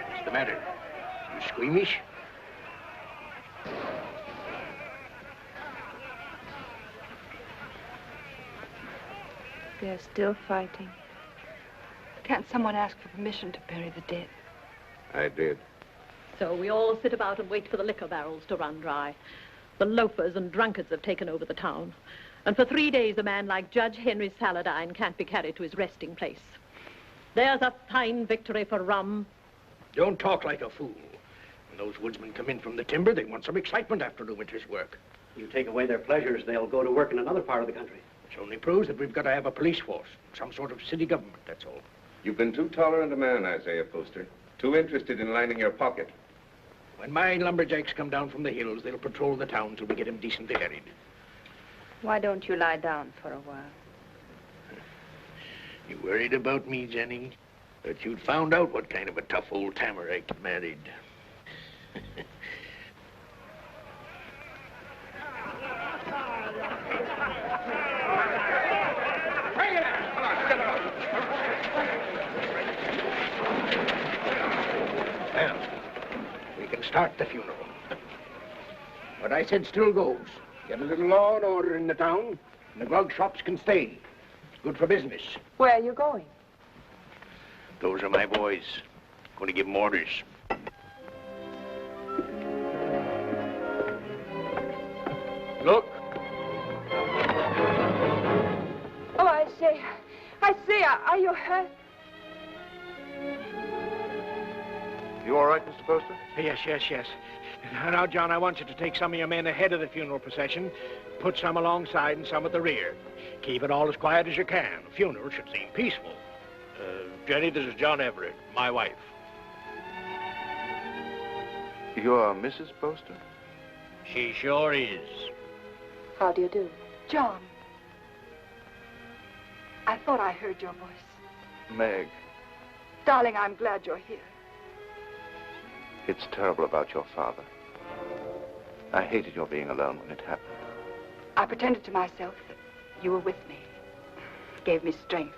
What's the matter? You squeamish? They're still fighting. Can't someone ask for permission to bury the dead? I did. So we all sit about and wait for the liquor barrels to run dry. The loafers and drunkards have taken over the town. And for 3 days, a man like Judge Henry Saladine can't be carried to his resting place. There's a fine victory for rum. Don't talk like a fool. When those woodsmen come in from the timber, they want some excitement after the winter's work. You take away their pleasures, they'll go to work in another part of the country. Which only proves that we've got to have a police force, some sort of city government, that's all. You've been too tolerant a man, Isaiah Poster. Too interested in lining your pocket. When my lumberjacks come down from the hills, they'll patrol the town till we get them decently harried. Why don't you lie down for a while? You worried about me, Jenny? But you'd found out what kind of a tough old tamer I married. Well, we can start the funeral. What I said still goes. Get a little law and order in the town, and the grog shops can stay. It's good for business. Where are you going? Those are my boys. Going to give them orders. Look. Oh, I say, are you hurt? You all right, Mr. Poster? Yes. Now, John, I want you to take some of your men ahead of the funeral procession, put some alongside and some at the rear. Keep it all as quiet as you can. The funeral should seem peaceful. Jenny, this is John Everett, my wife. You're Mrs. Poster? She sure is. How do you do? John. I thought I heard your voice. Meg, Darling, I'm glad you're here. it's terrible about your father. I hated your being alone when it happened. I pretended to myself that you were with me. It gave me strength.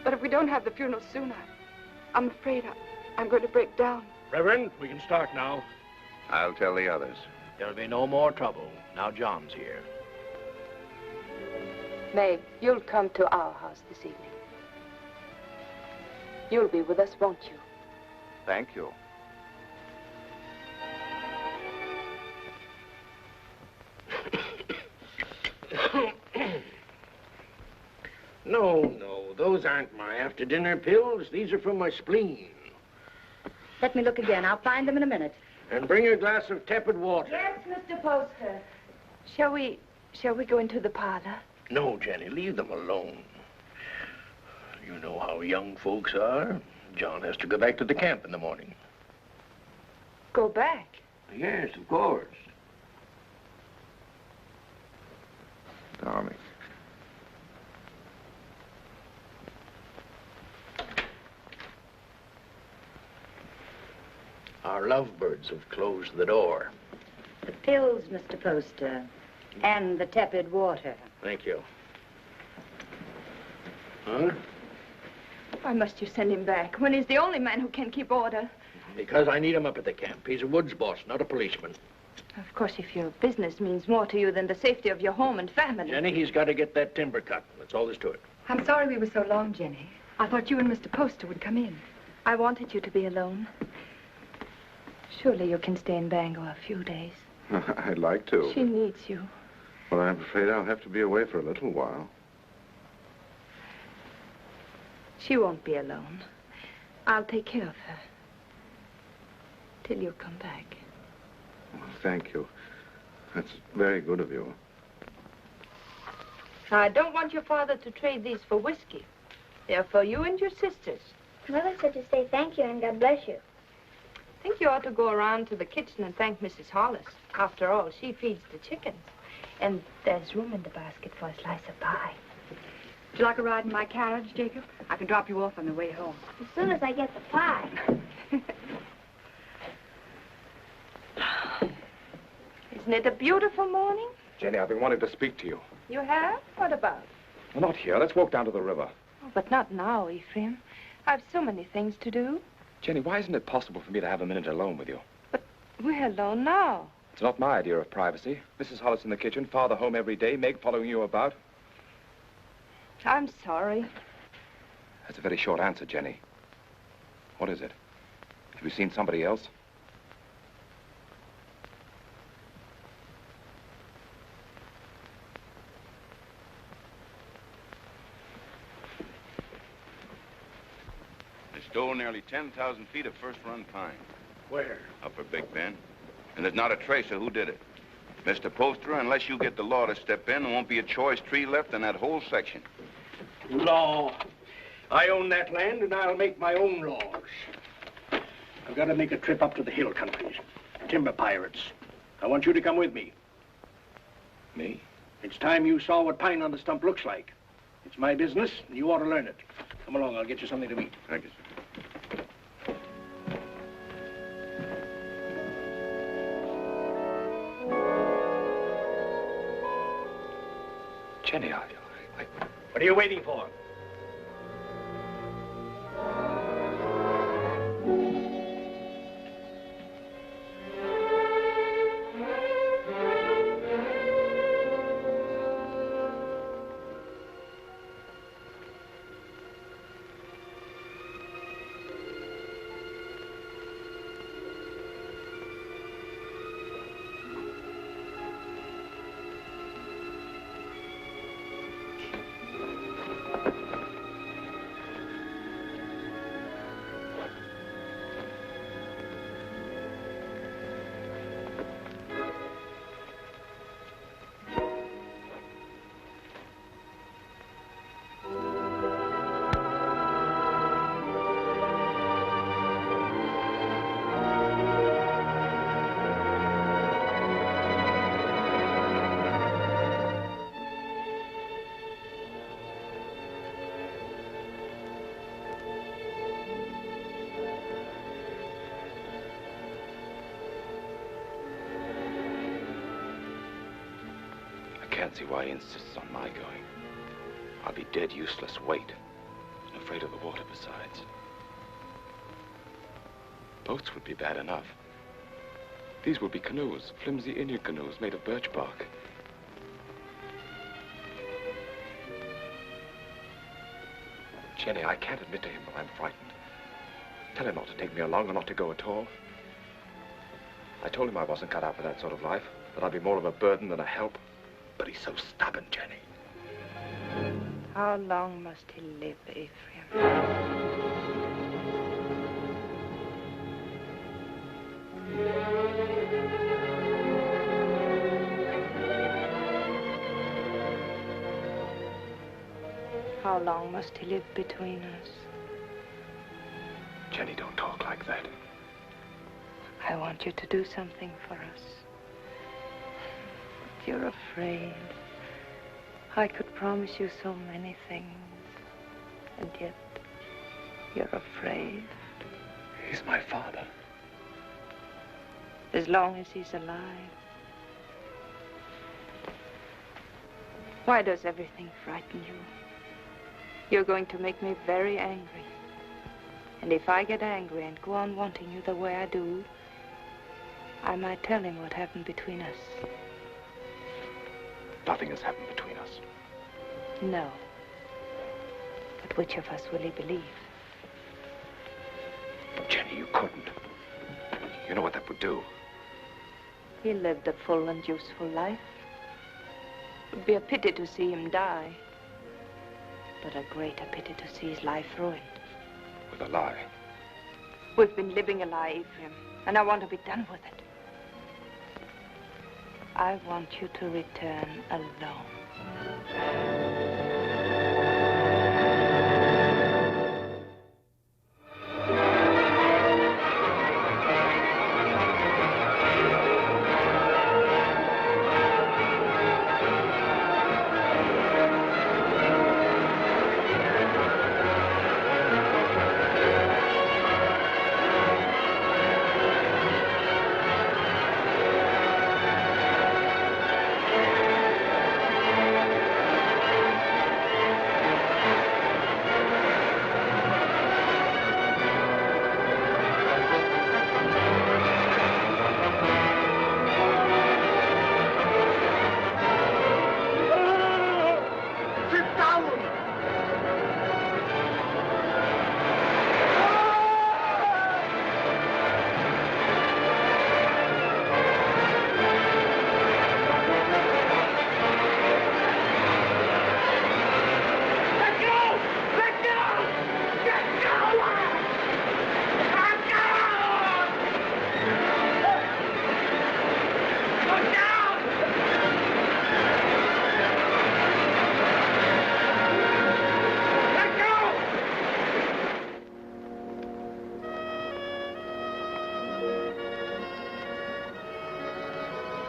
But if we don't have the funeral soon, I'm afraid I'm going to break down. Reverend, we can start now. I'll tell the others. There'll be no more trouble. Now John's here. Meg, you'll come to our house this evening. You'll be with us, won't you? Thank you. No, those aren't my after-dinner pills. These are from my spleen. Let me look again. I'll find them in a minute. And bring a glass of tepid water. Yes, Mr. Poster. Shall we go into the parlor? No, Jenny, leave them alone. You know how young folks are. John has to go back to the camp in the morning. Go back? Yes, of course. Darling. Our lovebirds have closed the door. The pills, Mr. Poster, and the tepid water. Thank you. Huh? Why must you send him back when he's the only man who can keep order? Because I need him up at the camp. He's a woods boss, not a policeman. Of course, if your business means more to you than the safety of your home and family. Jenny, he's got to get that timber cut. That's all there's to it. I'm sorry we were so long, Jenny. I thought you and Mr. Poster would come in. I wanted you to be alone. Surely you can stay in Bangor a few days. I'd like to. She needs you. Well, I'm afraid I'll have to be away for a little while. She won't be alone. I'll take care of her. Till you come back. Well, thank you. That's very good of you. I don't want your father to trade these for whiskey. They're for you and your sisters. Mother said to say thank you and God bless you. I think you ought to go around to the kitchen and thank Mrs. Hollis. After all, she feeds the chickens. And there's room in the basket for a slice of pie. Would you like a ride in my carriage, Jacob? I can drop you off on the way home. As soon as I get the pie. Isn't it a beautiful morning? Jenny, I've been wanting to speak to you. You have? What about? Well, not here. Let's walk down to the river. Oh, but not now, Ephraim. I've so many things to do. Jenny, why isn't it possible for me to have a minute alone with you? We're alone now. It's not my idea of privacy. Mrs. Hollis in the kitchen, Father home every day, Meg following you about. I'm sorry. That's a very short answer, Jenny. What is it? Have you seen somebody else? They stole nearly 10,000 feet of first-run pine. Where? Upper Big Bend. And there's not a trace of who did it. Mr. Poster, unless you get the law to step in, there won't be a choice tree left in that whole section. Law. I own that land, and I'll make my own laws. I've got to make a trip up to the hill countries. Timber pirates. I want you to come with me. Me? It's time you saw what pine on the stump looks like. It's my business, and you ought to learn it. Come along, I'll get you something to eat. Thank you, sir. Jenny, what are you waiting for? I can't see why he insists on my going. I'll be dead useless weight, and afraid of the water besides. Boats would be bad enough. These will be canoes, flimsy Indian canoes made of birch bark. Jenny, I can't admit to him that I'm frightened. Tell him not to take me along or not to go at all. I told him I wasn't cut out for that sort of life, that I'd be more of a burden than a help. But he's so stubborn, Jenny. How long must he live, Ephraim? How long must he live between us? Jenny, don't talk like that. I want you to do something for us. You're afraid. I could promise you so many things, and yet you're afraid. He's my father. As long as he's alive. Why does everything frighten you? You're going to make me very angry. And if I get angry and go on wanting you the way I do, I might tell him what happened between us. Nothing has happened between us. No. But which of us will he believe? Jenny, you couldn't. You know what that would do. He lived a full and useful life. It would be a pity to see him die. But a greater pity to see his life ruined. With a lie. We've been living a lie, Ephraim, and I want to be done with it. I want you to return alone.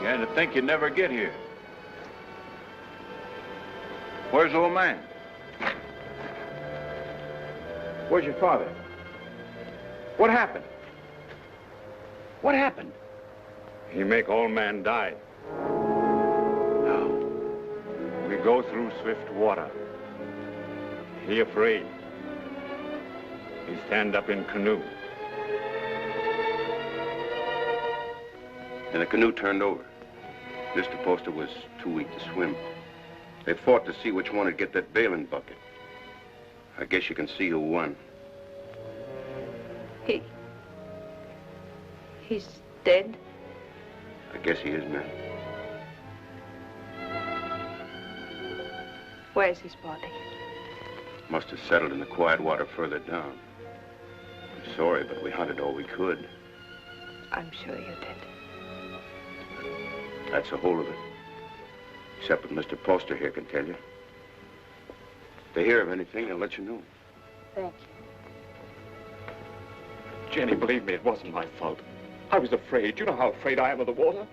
I think you'd never get here. Where's the old man? Where's your father? What happened? What happened? He make old man die. Now, we go through swift water. He afraid. He stand up in canoe. And the canoe turned over. Mr. Poster was too weak to swim. They fought to see which one would get that bailing bucket. I guess you can see who won. He's dead? I guess he is, ma'am. Where's his body? Must have settled in the quiet water further down. I'm sorry, but we hunted all we could. I'm sure you did. That's the whole of it. Except what Mr. Poster here can tell you. If they hear of anything, they'll let you know. Thank you. Jenny, believe me, it wasn't my fault. I was afraid. You know how afraid I am of the water.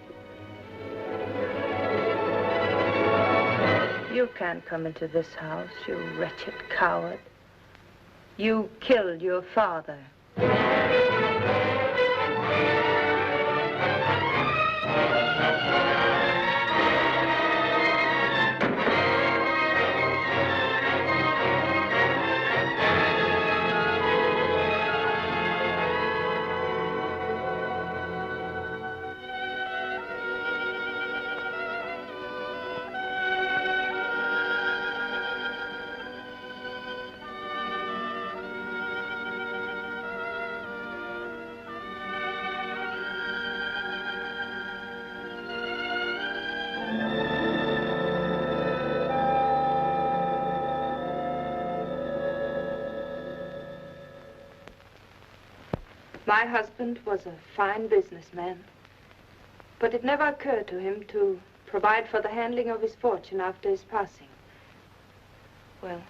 You can't come into this house, you wretched coward. You killed your father. My husband was a fine businessman, but it never occurred to him to provide for the handling of his fortune after his passing. Well,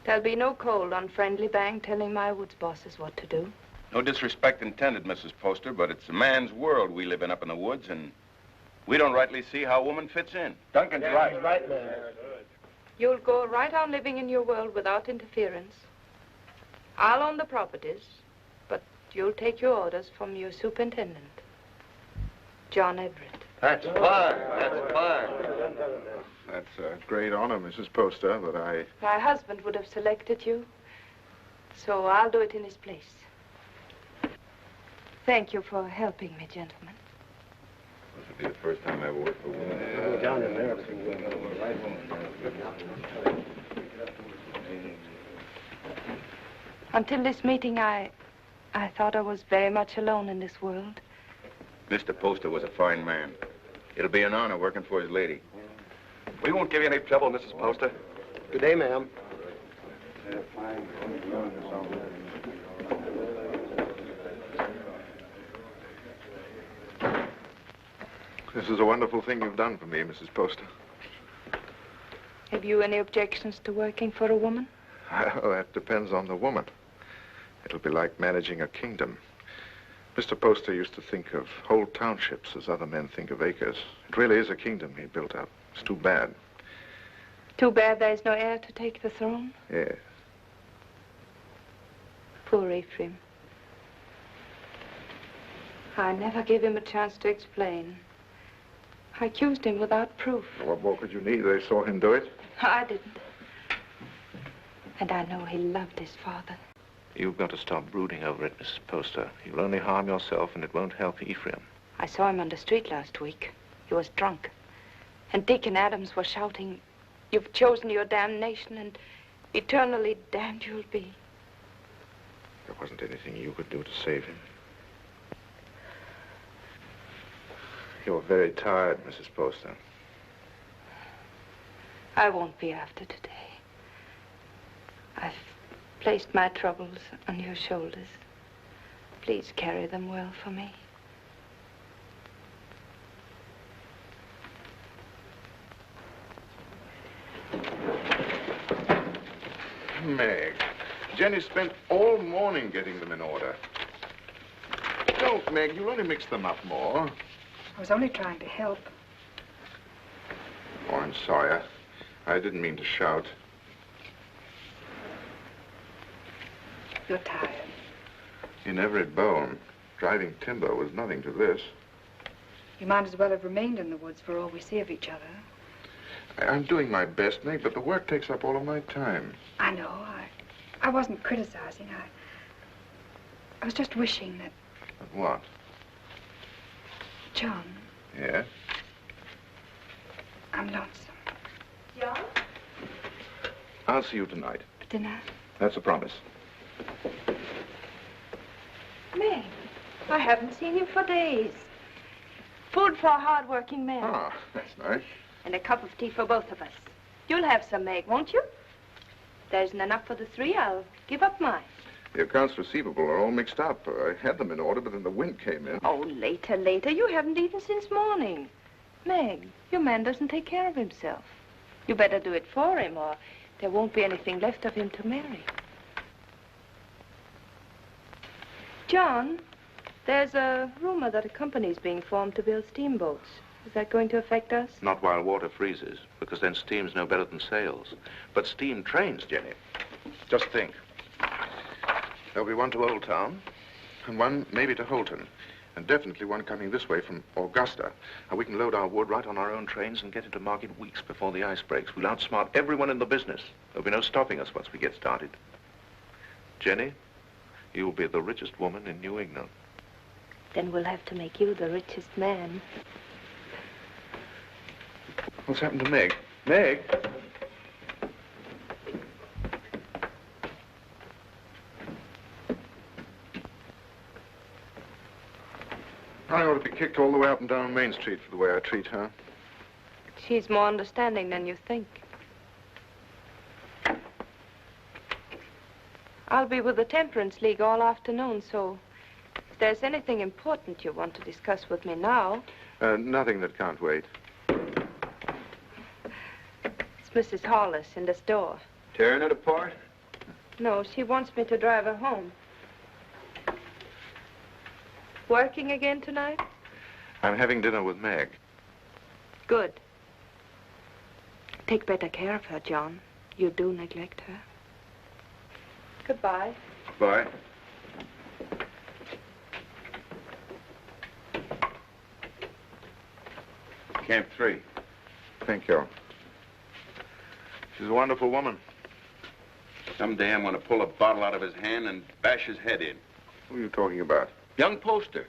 there'll be no cold on Friendly Bank telling my woods bosses what to do. No disrespect intended, Mrs. Poster, but it's a man's world we live in up in the woods, and we don't rightly see how a woman fits in. Duncan's right. Right, man. You'll go right on living in your world without interference. I'll own the properties, but you'll take your orders from your superintendent, John Everett. That's fine. That's fine. That's a great honor, Mrs. Poster, but My husband would have selected you, so I'll do it in his place. Thank you for helping me, gentlemen. This will be the first time I ever worked for a woman. Go down in there. Until this meeting, I thought I was very much alone in this world. Mr. Poster was a fine man. It'll be an honor working for his lady. We won't give you any trouble, Mrs. Poster. Good day, ma'am. this is a wonderful thing you've done for me, Mrs. Poster. Have you any objections to working for a woman? Well, that depends on the woman. It'll be like managing a kingdom. Mr. Poster used to think of whole townships as other men think of acres. It really is a kingdom he built up. It's too bad. Too bad there's no heir to take the throne? Yes. Poor Ephraim. I never gave him a chance to explain. I accused him without proof. What more could you need? They saw him do it. I didn't. And I know he loved his father. You've got to stop brooding over it, Mrs. Poster. You'll only harm yourself, and it won't help Ephraim. I saw him on the street last week. He was drunk. And Dick and Adams were shouting, "You've chosen your damnation, and eternally damned you'll be." There wasn't anything you could do to save him. You're very tired, Mrs. Poster. I won't be after today. I've placed my troubles on your shoulders. Please carry them well for me. Meg, Jenny spent all morning getting them in order. Don't, Meg, you'll only mix them up more. I was only trying to help. Oh, I'm sorry. I didn't mean to shout. You're tired. In every bone. Driving timber was nothing to this. You might as well have remained in the woods for all we see of each other. I'm doing my best, Meg, but the work takes up all of my time. I know. I wasn't criticizing. I was just wishing that... But what? John, Yes? I'm lonesome. John? I'll see you tonight. For dinner? That's a promise. Meg, I haven't seen you for days. Food for a hard-working man. Ah, that's nice. And a cup of tea for both of us. You'll have some, Meg, won't you? There isn't enough for the three. I'll give up mine. The accounts receivable are all mixed up. I had them in order, but then the wind came in. Oh, later. You haven't eaten since morning. Meg, your man doesn't take care of himself. You better do it for him, or there won't be anything left of him to marry. John, there's a rumor that a company's being formed to build steamboats. Is that going to affect us? Not while water freezes, because then steam's no better than sails. But steam trains, Jenny. Just think. There'll be one to Old Town, and one maybe to Holton, and definitely one coming this way from Augusta. And we can load our wood right on our own trains and get into market weeks before the ice breaks. We'll outsmart everyone in the business. There'll be no stopping us once we get started. Jenny, you'll be the richest woman in New England. Then we'll have to make you the richest man. What's happened to Meg? Meg? I ought to be kicked all the way up and down Main Street for the way I treat her. She's more understanding than you think. I'll be with the Temperance League all afternoon, so if there's anything important you want to discuss with me now... Nothing that can't wait. It's Mrs. Hollis in the store. Tearing it apart? No, she wants me to drive her home. Working again tonight? I'm having dinner with Meg. Good. Take better care of her, John. You do neglect her. Goodbye. Bye. Camp 3. Thank you. She's a wonderful woman. Someday I'm going to pull a bottle out of his hand and bash his head in. Who are you talking about? Young Poster.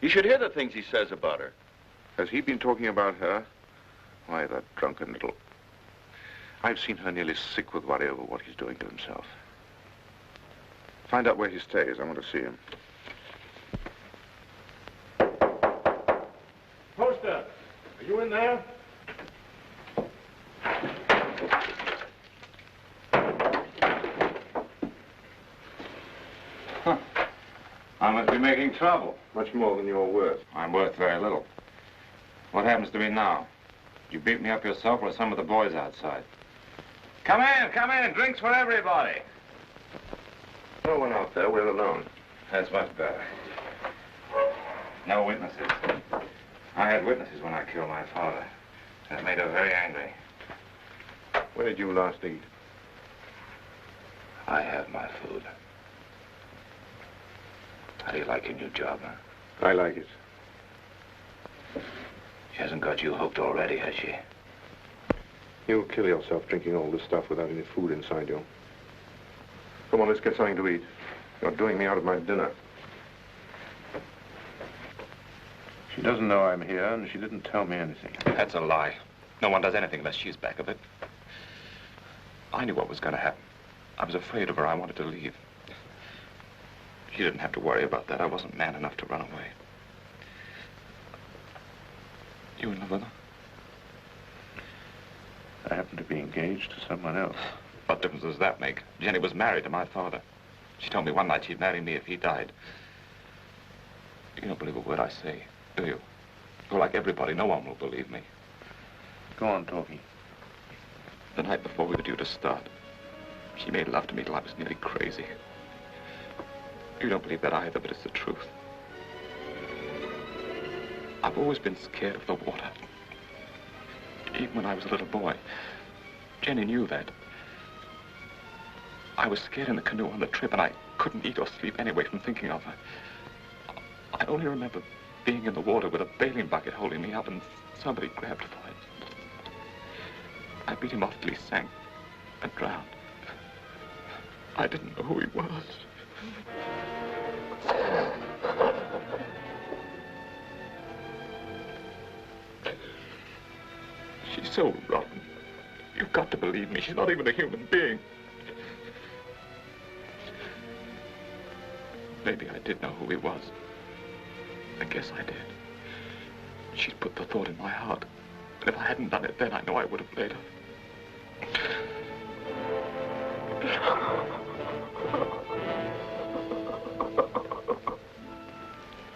You should hear the things he says about her. Has he been talking about her? Why, that drunken little... I've seen her nearly sick with worry over what he's doing to himself. Find out where he stays. I want to see him. Poster, are you in there? I must be making trouble. Much more than you're worth. I'm worth very little. What happens to me now? You beat me up yourself or some of the boys outside? Come in. Drinks for everybody. No one out there. We're alone. That's much better. No witnesses. I had witnesses when I killed my father. That made her very angry. Where did you last eat? I have my food. How do you like your new job, huh? I like it. She hasn't got you hooked already, has she? You'll kill yourself drinking all this stuff without any food inside you. Come on, let's get something to eat. You're doing me out of my dinner. She doesn't know I'm here, and she didn't tell me anything. That's a lie. No one does anything unless she's back of it. I knew what was going to happen. I was afraid of her. I wanted to leave. She didn't have to worry about that. I wasn't man enough to run away. You in love with her? I happen to be engaged to someone else. What difference does that make? Jenny was married to my father. She told me one night she'd marry me if he died. You don't believe a word I say, do you? You're like everybody. No one will believe me. Go on talking. The night before we were due to start, she made love to me till I was nearly crazy. You don't believe that either, but it's the truth. I've always been scared of the water. Even when I was a little boy. Jenny knew that. I was scared in the canoe on the trip, and I couldn't eat or sleep anyway from thinking of her. I only remember being in the water with a bailing bucket holding me up, and somebody grabbed for it. I beat him off till he sank and drowned. I didn't know who he was. She's so rotten. You've got to believe me. She's not even a human being. Maybe I did know who he was. I guess I did. She'd put the thought in my heart. And if I hadn't done it then, I know I would have later.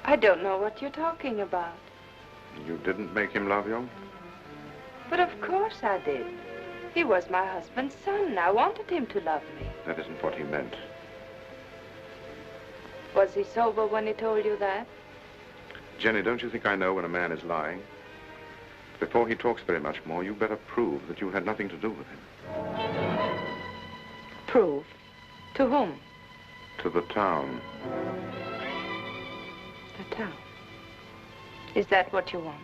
I don't know what you're talking about. You didn't make him love you? But of course I did. He was my husband's son. I wanted him to love me. That isn't what he meant. Was he sober when he told you that? Jenny, don't you think I know when a man is lying? Before he talks very much more, you better prove that you had nothing to do with him. Prove? To whom? To the town. The town. Is that what you want?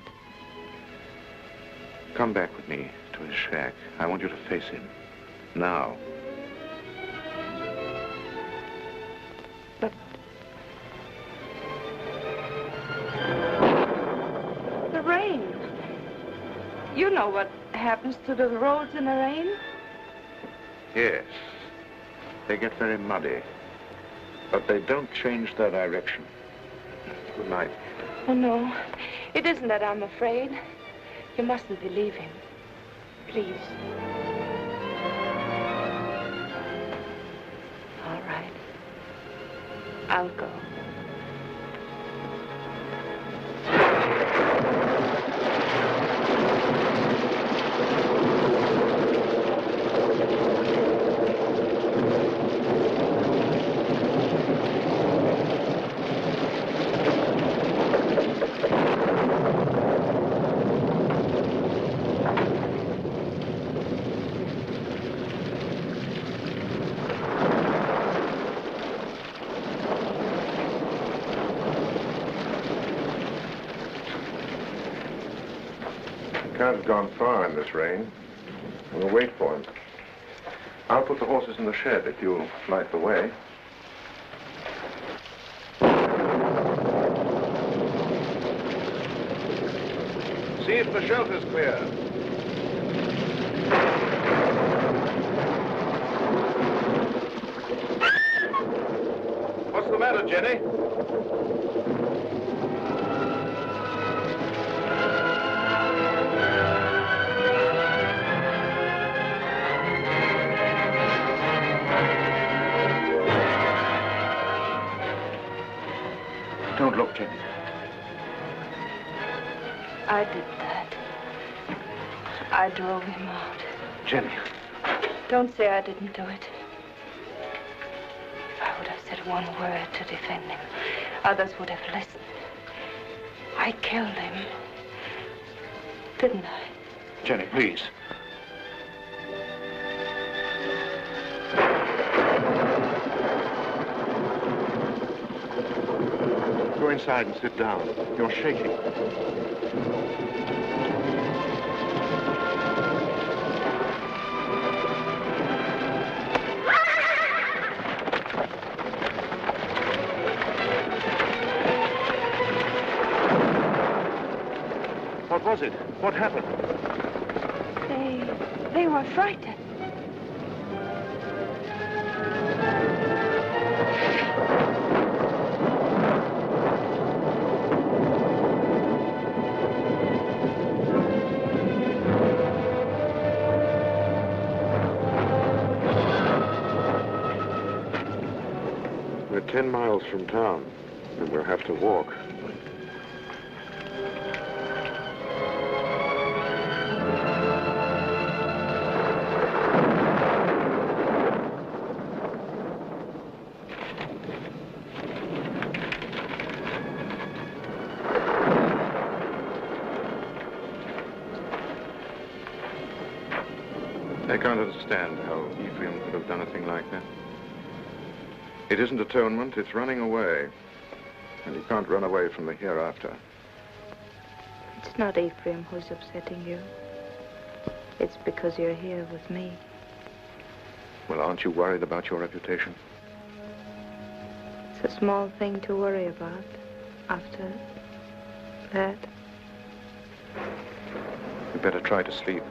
Come back with me to his shack. I want you to face him. Now. But... the rain. You know what happens to the roads in the rain? Yes. They get very muddy. But they don't change their direction. Good night. Oh, no. It isn't that I'm afraid. You mustn't believe him. Please. All right. I'll go. can't have gone far in this rain. We'll wait for him. I'll put the horses in the shed if you'll light the way. See if the shelter's clear. What's the matter, Jenny? Don't look, Jenny. I did that. I drove him out. Jenny. Don't say I didn't do it. If I would have said one word to defend him, others would have listened. I killed him. Didn't I? Jenny, please. Go inside and sit down. You're shaking. What was it? What happened? They were frightened. We're 10 miles from town, and we'll have to walk. I can't understand how Ephraim could have done a thing like that. It isn't atonement, it's running away. And you can't run away from the hereafter. It's not Ephraim who's upsetting you. It's because you're here with me. Well, aren't you worried about your reputation? It's a small thing to worry about after that. You better try to sleep.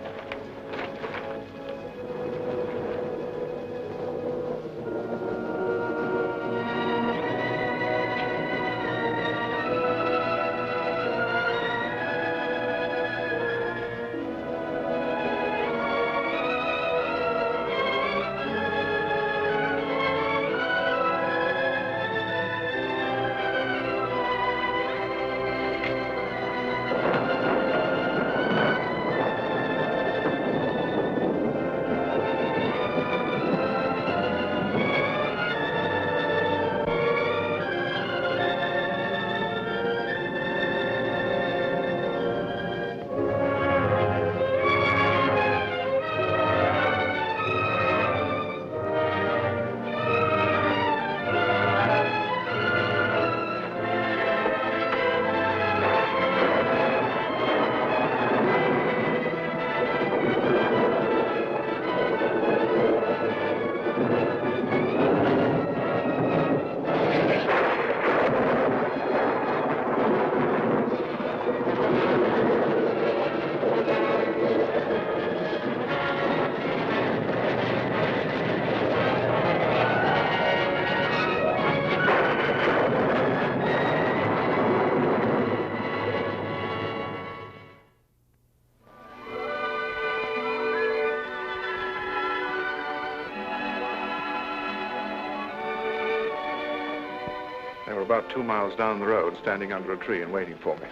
They were about 2 miles down the road, standing under a tree and waiting for me.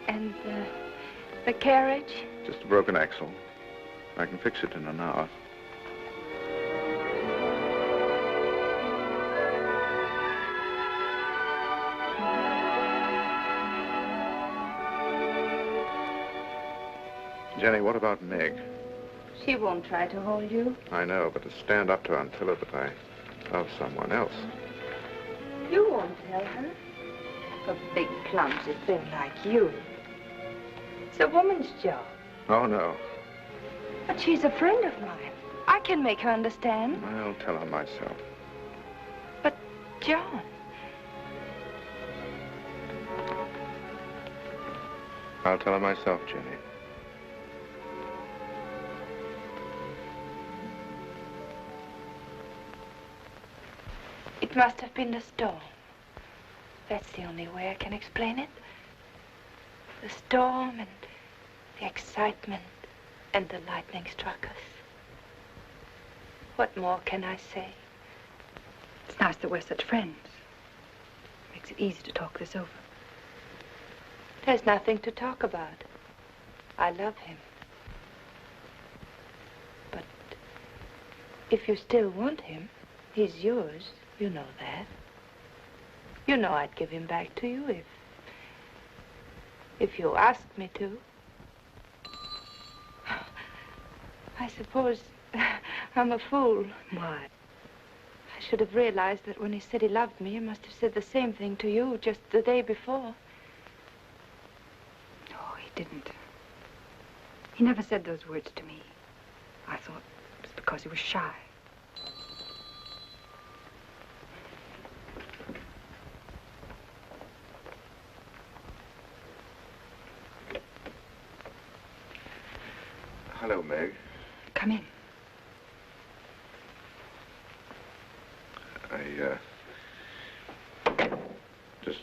And the carriage? Just a broken axle. I can fix it in an hour. Jenny, what about Meg? She won't try to hold you. I know, but to stand up to her and tell her that I love someone else. You won't tell her. A big, clumsy thing like you. It's a woman's job. Oh, no. But she's a friend of mine. I can make her understand. I'll tell her myself. But, John... I'll tell her myself, Jenny. It must have been the storm. That's the only way I can explain it. The storm and the excitement and the lightning struck us. What more can I say? It's nice that we're such friends. Makes it easy to talk this over. There's nothing to talk about. I love him. But if you still want him, he's yours. You know that. You know I'd give him back to you if you asked me to. I suppose I'm a fool. Why? I should have realized that when he said he loved me, he must have said the same thing to you just the day before. Oh, he didn't. He never said those words to me. I thought it was because he was shy. Hello, Meg. Come in. I just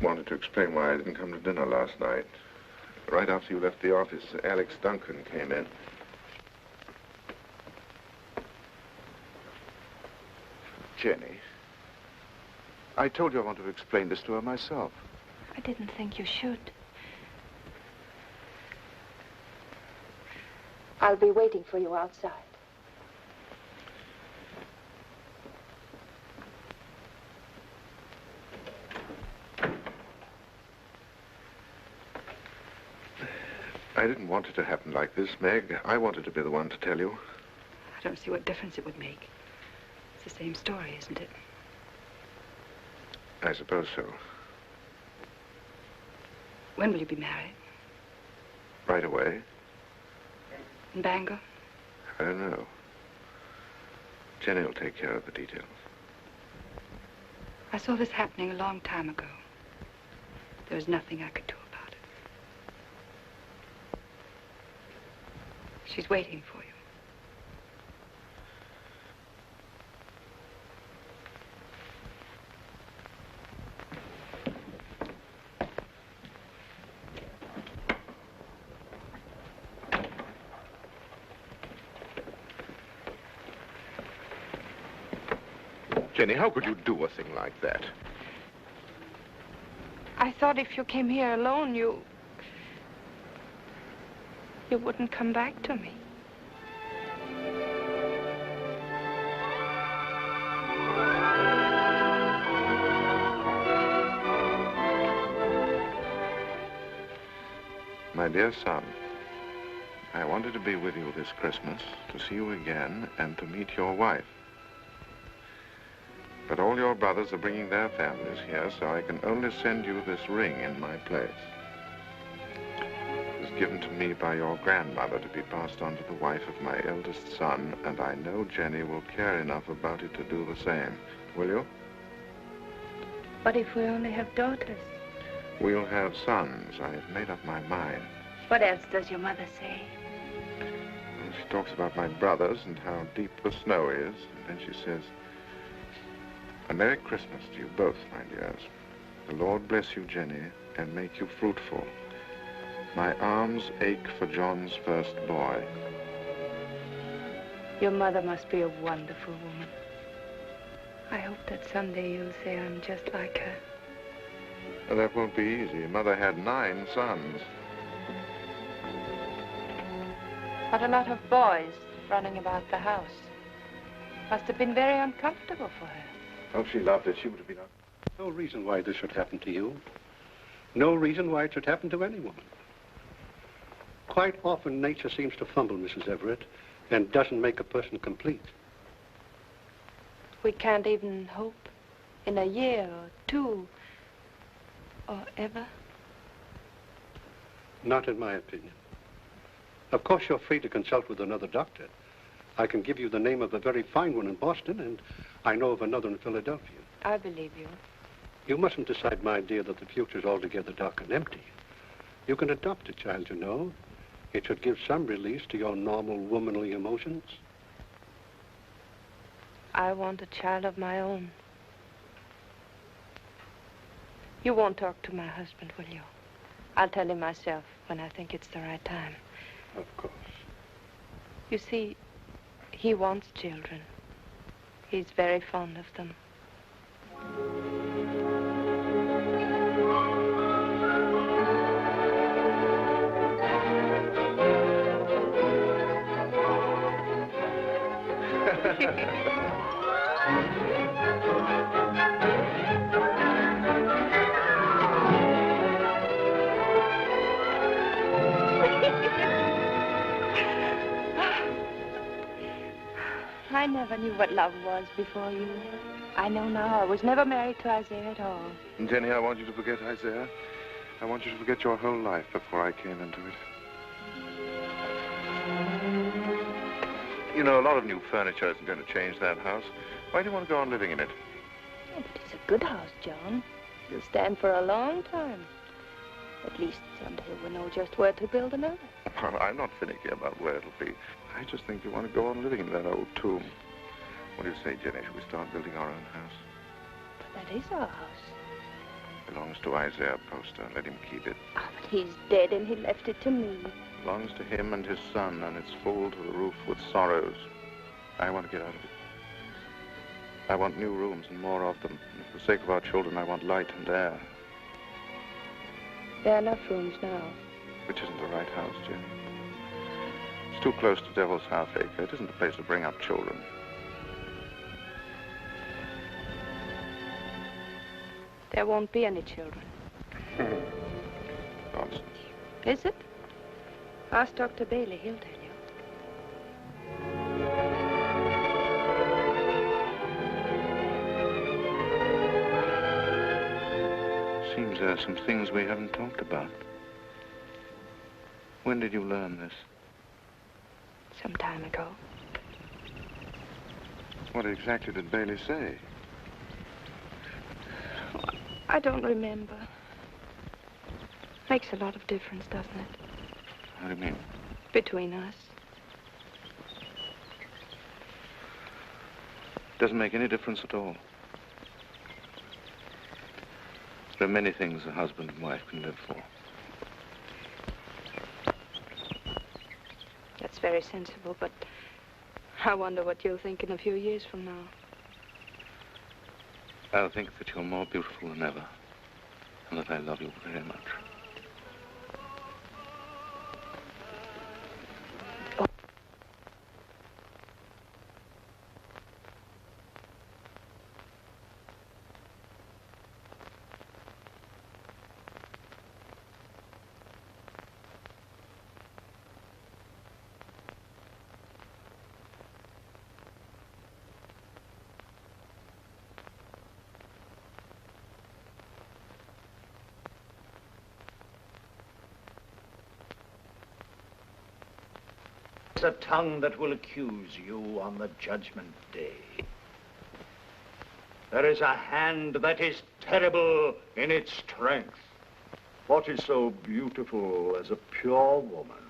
wanted to explain why I didn't come to dinner last night. Right after you left the office, Alex Duncan came in. Jenny, I told you I wanted to explain this to her myself. I didn't think you should. I'll be waiting for you outside. I didn't want it to happen like this, Meg. I wanted to be the one to tell you. I don't see what difference it would make. It's the same story, isn't it? I suppose so. When will you be married? Right away? In Bangor? I don't know. Jenny will take care of the details. I saw this happening a long time ago. There was nothing I could do about it. She's waiting for you. Jenny, how could you do a thing like that? I thought if you came here alone, you wouldn't come back to me. My dear son, I wanted to be with you this Christmas, to see you again, and to meet your wife. But all your brothers are bringing their families here, so I can only send you this ring in my place. It was given to me by your grandmother to be passed on to the wife of my eldest son, and I know Jenny will care enough about it to do the same. Will you? What if we only have daughters? We'll have sons. I have made up my mind. What else does your mother say? Well, she talks about my brothers and how deep the snow is, and then she says, "A Merry Christmas to you both, my dears. The Lord bless you, Jenny, and make you fruitful. My arms ache for John's first boy." Your mother must be a wonderful woman. I hope that someday you'll say I'm just like her. Well, that won't be easy. Mother had 9 sons. What a lot of boys running about the house. Must have been very uncomfortable for her. Oh, she loved it. She would have been... No reason why this should happen to you. No reason why it should happen to any woman. Quite often, nature seems to fumble, Mrs. Everett, and doesn't make a person complete. We can't even hope in a year or 2 or ever. Not in my opinion. Of course, you're free to consult with another doctor. I can give you the name of a very fine one in Boston, and I know of another in Philadelphia. I believe you. You mustn't decide, my dear, that the future's altogether dark and empty. You can adopt a child, you know. It should give some release to your normal womanly emotions. I want a child of my own. You won't talk to my husband, will you? I'll tell him myself when I think it's the right time. Of course. You see, he wants children. He's very fond of them. I never knew what love was before you. I know now. I was never married to Isaiah at all. And Jenny, I want you to forget Isaiah. I want you to forget your whole life before I came into it. You know, a lot of new furniture isn't going to change that house. Why do you want to go on living in it? Oh, but it's a good house, John. It'll stand for a long time. At least until we know just where to build another. I'm not finicky about where it'll be. I just think you want to go on living in that old tomb. What do you say, Jenny? Should we start building our own house? But that is our house. Belongs to Isaiah Poster. Let him keep it. Oh, but he's dead and he left it to me. Belongs to him and his son, and it's full to the roof with sorrows. I want to get out of it. I want new rooms and more of them. And for the sake of our children, I want light and air. There are enough rooms now. Which isn't the right house, Jenny. It's too close to Devil's Half Acre. It isn't the place to bring up children. There won't be any children. Nonsense. Is it? Ask Dr. Bailey. He'll tell you. Seems there are some things we haven't talked about. When did you learn this? Some time ago. What exactly did Bailey say? I don't remember. Makes a lot of difference, doesn't it? How do you mean? Between us. Doesn't make any difference at all. There are many things a husband and wife can live for. That's very sensible, but I wonder what you'll think in a few years from now. I'll think that you're more beautiful than ever, and that I love you very much. A tongue that will accuse you on the judgment day. There is a hand that is terrible in its strength. What is so beautiful as a pure woman?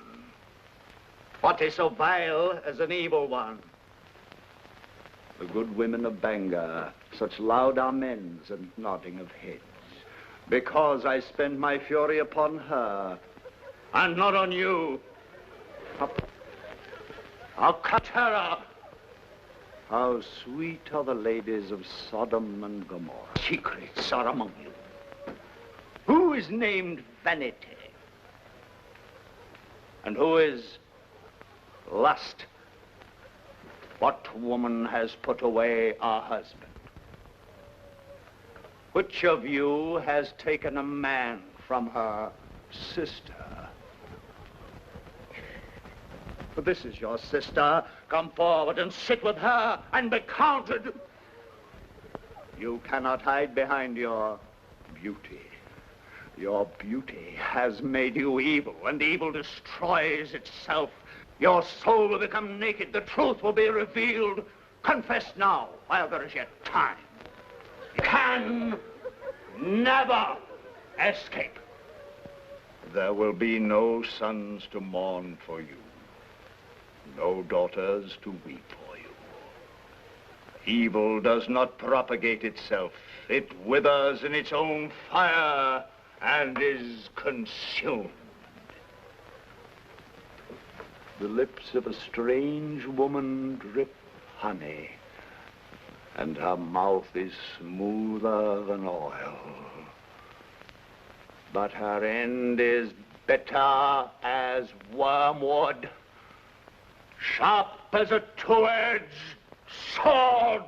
What is so vile as an evil one? The good women of Bangor, such loud amens and nodding of heads. Because I spend my fury upon her, and not on you. I'll cut her up. How sweet are the ladies of Sodom and Gomorrah. Secrets are among you. Who is named Vanity? And who is Lust? What woman has put away a husband? Which of you has taken a man from her sister? But this is your sister. Come forward and sit with her and be counted. You cannot hide behind your beauty. Your beauty has made you evil, and evil destroys itself. Your soul will become naked. The truth will be revealed. Confess now, while there is yet time. You can never escape. There will be no sons to mourn for you, no daughters to weep for you. Evil does not propagate itself. It withers in its own fire and is consumed. The lips of a strange woman drip honey, and her mouth is smoother than oil. But her end is bitter as wormwood, sharp as a two-edged sword.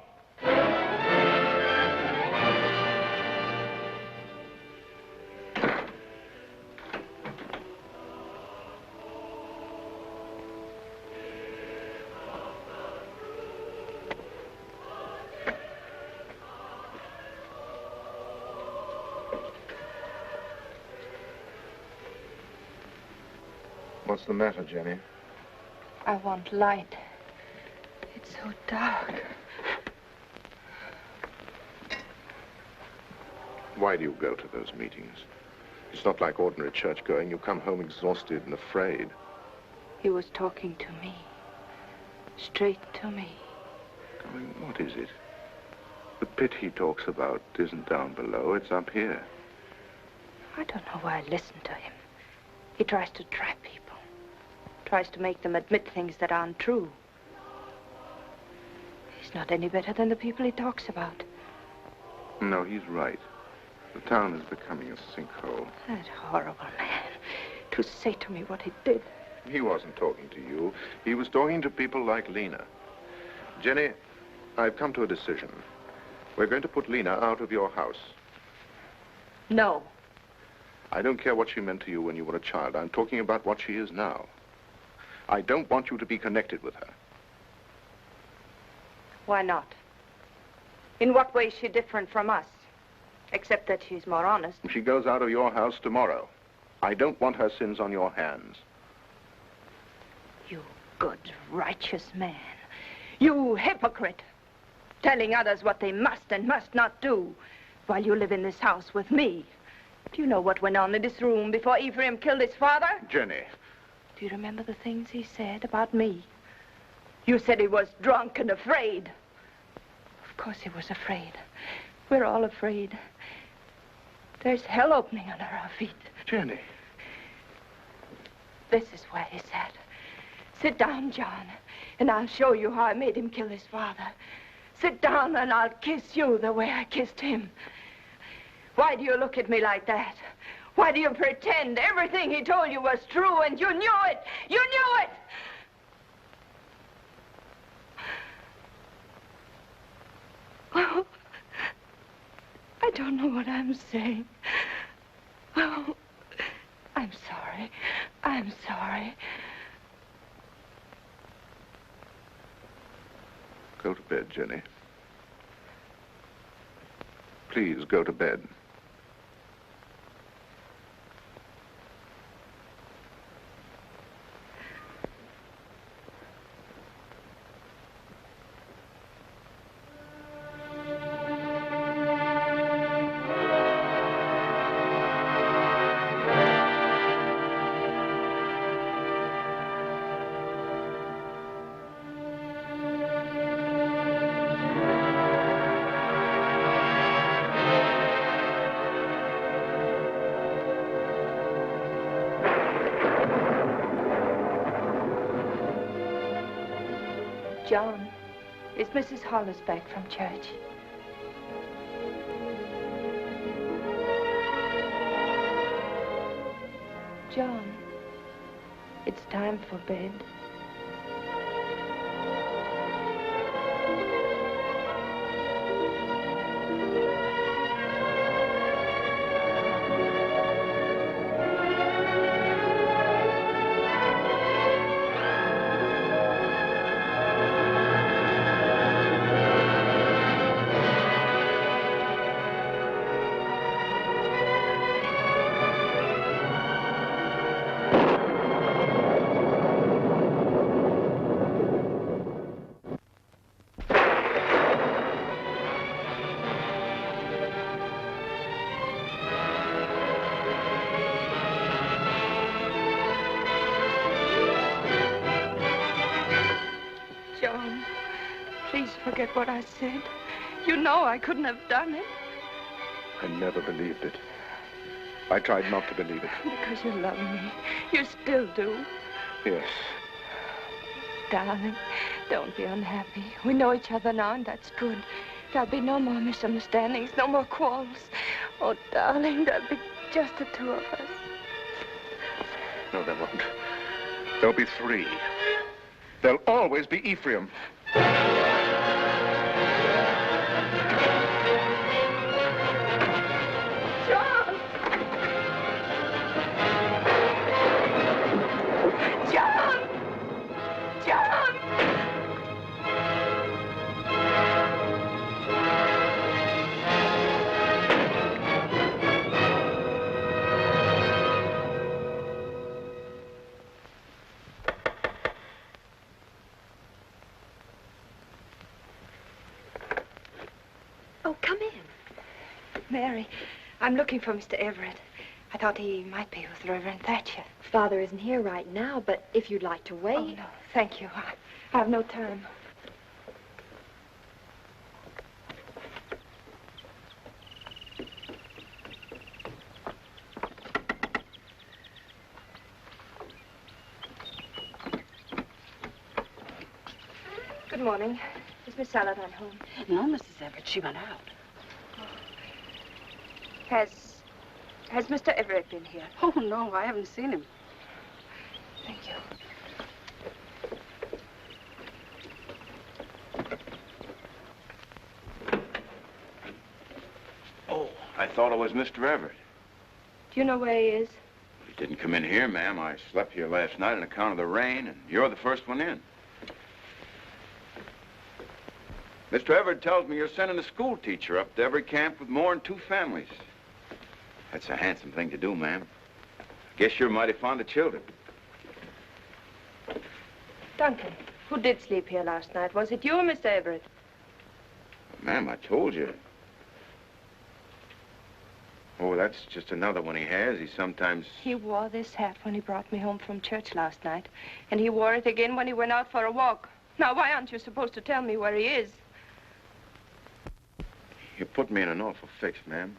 What's the matter, Jenny? I want light. It's so dark. Why do you go to those meetings? It's not like ordinary church going. You come home exhausted and afraid. He was talking to me. Straight to me. I mean, what is it? The pit he talks about isn't down below, it's up here. I don't know why I listen to him. He tries to trap people. Tries to make them admit things that aren't true. He's not any better than the people he talks about. No, he's right. The town is becoming a sinkhole. That horrible man. To say to me what he did. He wasn't talking to you. He was talking to people like Lena. Jenny, I've come to a decision. We're going to put Lena out of your house. No. I don't care what she meant to you when you were a child. I'm talking about what she is now. I don't want you to be connected with her. Why not? In what way is she different from us? Except that she's more honest. She goes out of your house tomorrow. I don't want her sins on your hands. You good, righteous man. You hypocrite. Telling others what they must and must not do while you live in this house with me. Do you know what went on in this room before Ephraim killed his father? Jenny. Do you remember the things he said about me? You said he was drunk and afraid. Of course he was afraid. We're all afraid. There's hell opening under our feet. Jenny. This is where he sat. Sit down, John, and I'll show you how I made him kill his father. Sit down and I'll kiss you the way I kissed him. Why do you look at me like that? Why do you pretend everything he told you was true and you knew it? You knew it! Oh, I don't know what I'm saying. Oh, I'm sorry. I'm sorry. Go to bed, Jenny. Please, go to bed. John, is Mrs. Hollis back from church? John, it's time for bed. forget what I said. You know I couldn't have done it. I never believed it. I tried not to believe it. Because you love me. You still do. Yes. Darling, don't be unhappy. We know each other now, and that's good. There'll be no more misunderstandings, no more quarrels. Oh, darling, there'll be just the two of us. No, there won't. There'll be three. There'll always be Ephraim. Mary, I'm looking for Mr. Everett. I thought he might be with Reverend Thatcher. Father isn't here right now, but if you'd like to wait... Oh, no, thank you. I have no time. Good morning. Is Miss Saladine home? No, Mrs. Everett. She went out. Has Mr. Everett been here? Oh, no, I haven't seen him. Thank you. Oh, I thought it was Mr. Everett. Do you know where he is? He didn't come in here, ma'am. I slept here last night on account of the rain, and you're the first one in. Mr. Everett tells me you're sending a school teacher up to every camp with more than 2 families. That's a handsome thing to do, ma'am. Guess you're mighty fond of children. Duncan, who did sleep here last night? Was it you or Mr. Everett? Ma'am, I told you. Oh, that's just another one he has. He sometimes... He wore this hat when he brought me home from church last night. And he wore it again when he went out for a walk. Now, why aren't you supposed to tell me where he is? You put me in an awful fix, ma'am.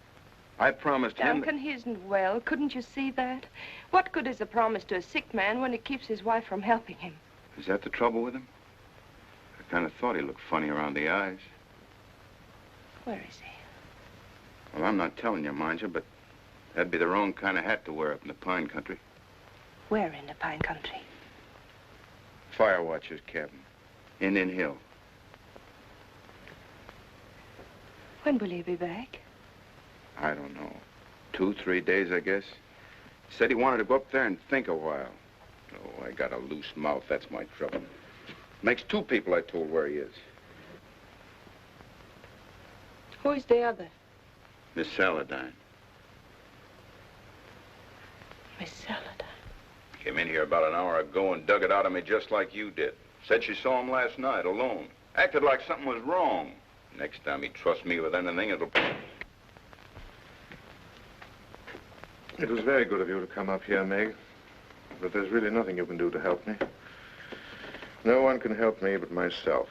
I promised him... Duncan, he isn't well. Couldn't you see that? What good is a promise to a sick man when it keeps his wife from helping him? Is that the trouble with him? I kind of thought he looked funny around the eyes. Where is he? Well, I'm not telling you, mind you, but that'd be the wrong kind of hat to wear up in the pine country. Where in the pine country? Fire watcher's cabin. Indian Hill. When will he be back? I don't know. 2, 3 days, I guess. He said he wanted to go up there and think a while. Oh, I got a loose mouth. That's my trouble. Makes 2 people I told where he is. Who is the other? Miss Saladine. Miss Saladine? Came in here about an hour ago and dug it out of me just like you did. Said she saw him last night alone. Acted like something was wrong. Next time he trusts me with anything, it'll... It was very good of you to come up here, Meg. But there's really nothing you can do to help me. No one can help me but myself.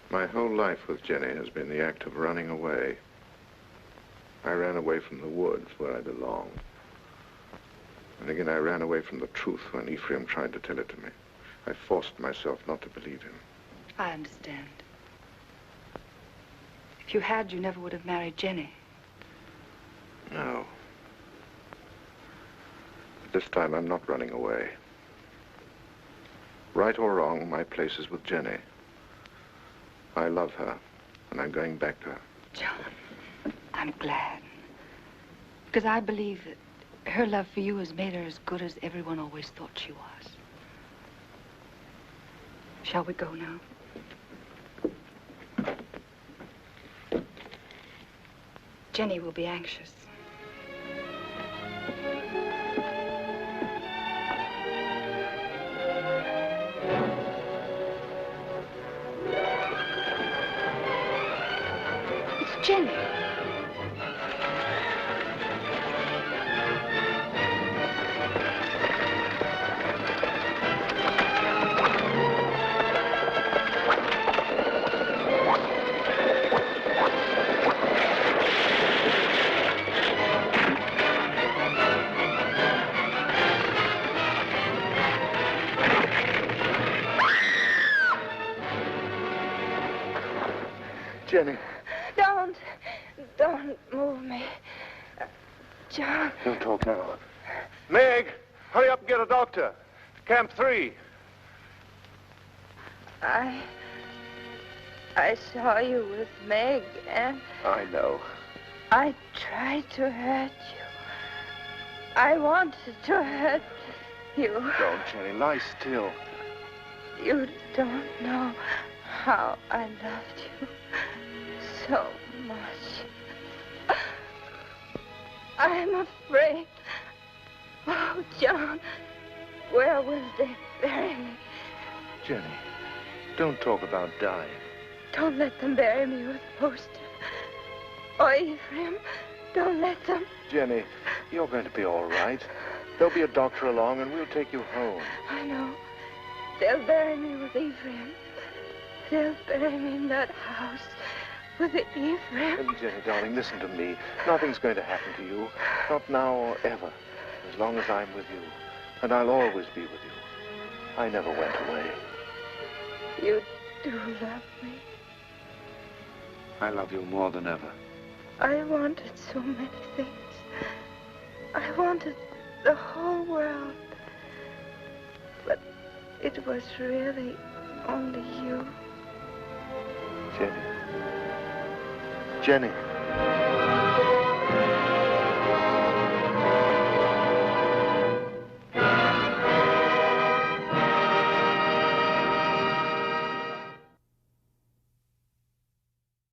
My whole life with Jenny has been the act of running away. I ran away from the woods where I belong. And again, I ran away from the truth when Ephraim tried to tell it to me. I forced myself not to believe him. I understand. If you had, you never would have married Jenny. No. But this time, I'm not running away. Right or wrong, my place is with Jenny. I love her, and I'm going back to her. John, I'm glad. Because I believe that her love for you has made her as good as everyone always thought she was. Shall we go now? Jenny will be anxious. It's Jenny. Don't move me. John. Don't talk now. Meg, hurry up and get a doctor. Camp 3. I saw you with Meg, and I know. I tried to hurt you. I wanted to hurt you. Don't, Jenny. Lie still. You don't know how I loved you so much. I'm afraid. Oh, John, where will they bury me? Jenny, don't talk about dying. Don't let them bury me with Poster. Or Ephraim, don't let them. Jenny, you're going to be all right. There'll be a doctor along and we'll take you home. I know. They'll bury me with Ephraim. They'll bury me in that house with Ephraim. Jenny, darling, listen to me. Nothing's going to happen to you. Not now or ever. As long as I'm with you. And I'll always be with you. I never went away. You do love me. I love you more than ever. I wanted so many things. I wanted the whole world. But it was really only you. Jenny. Jenny.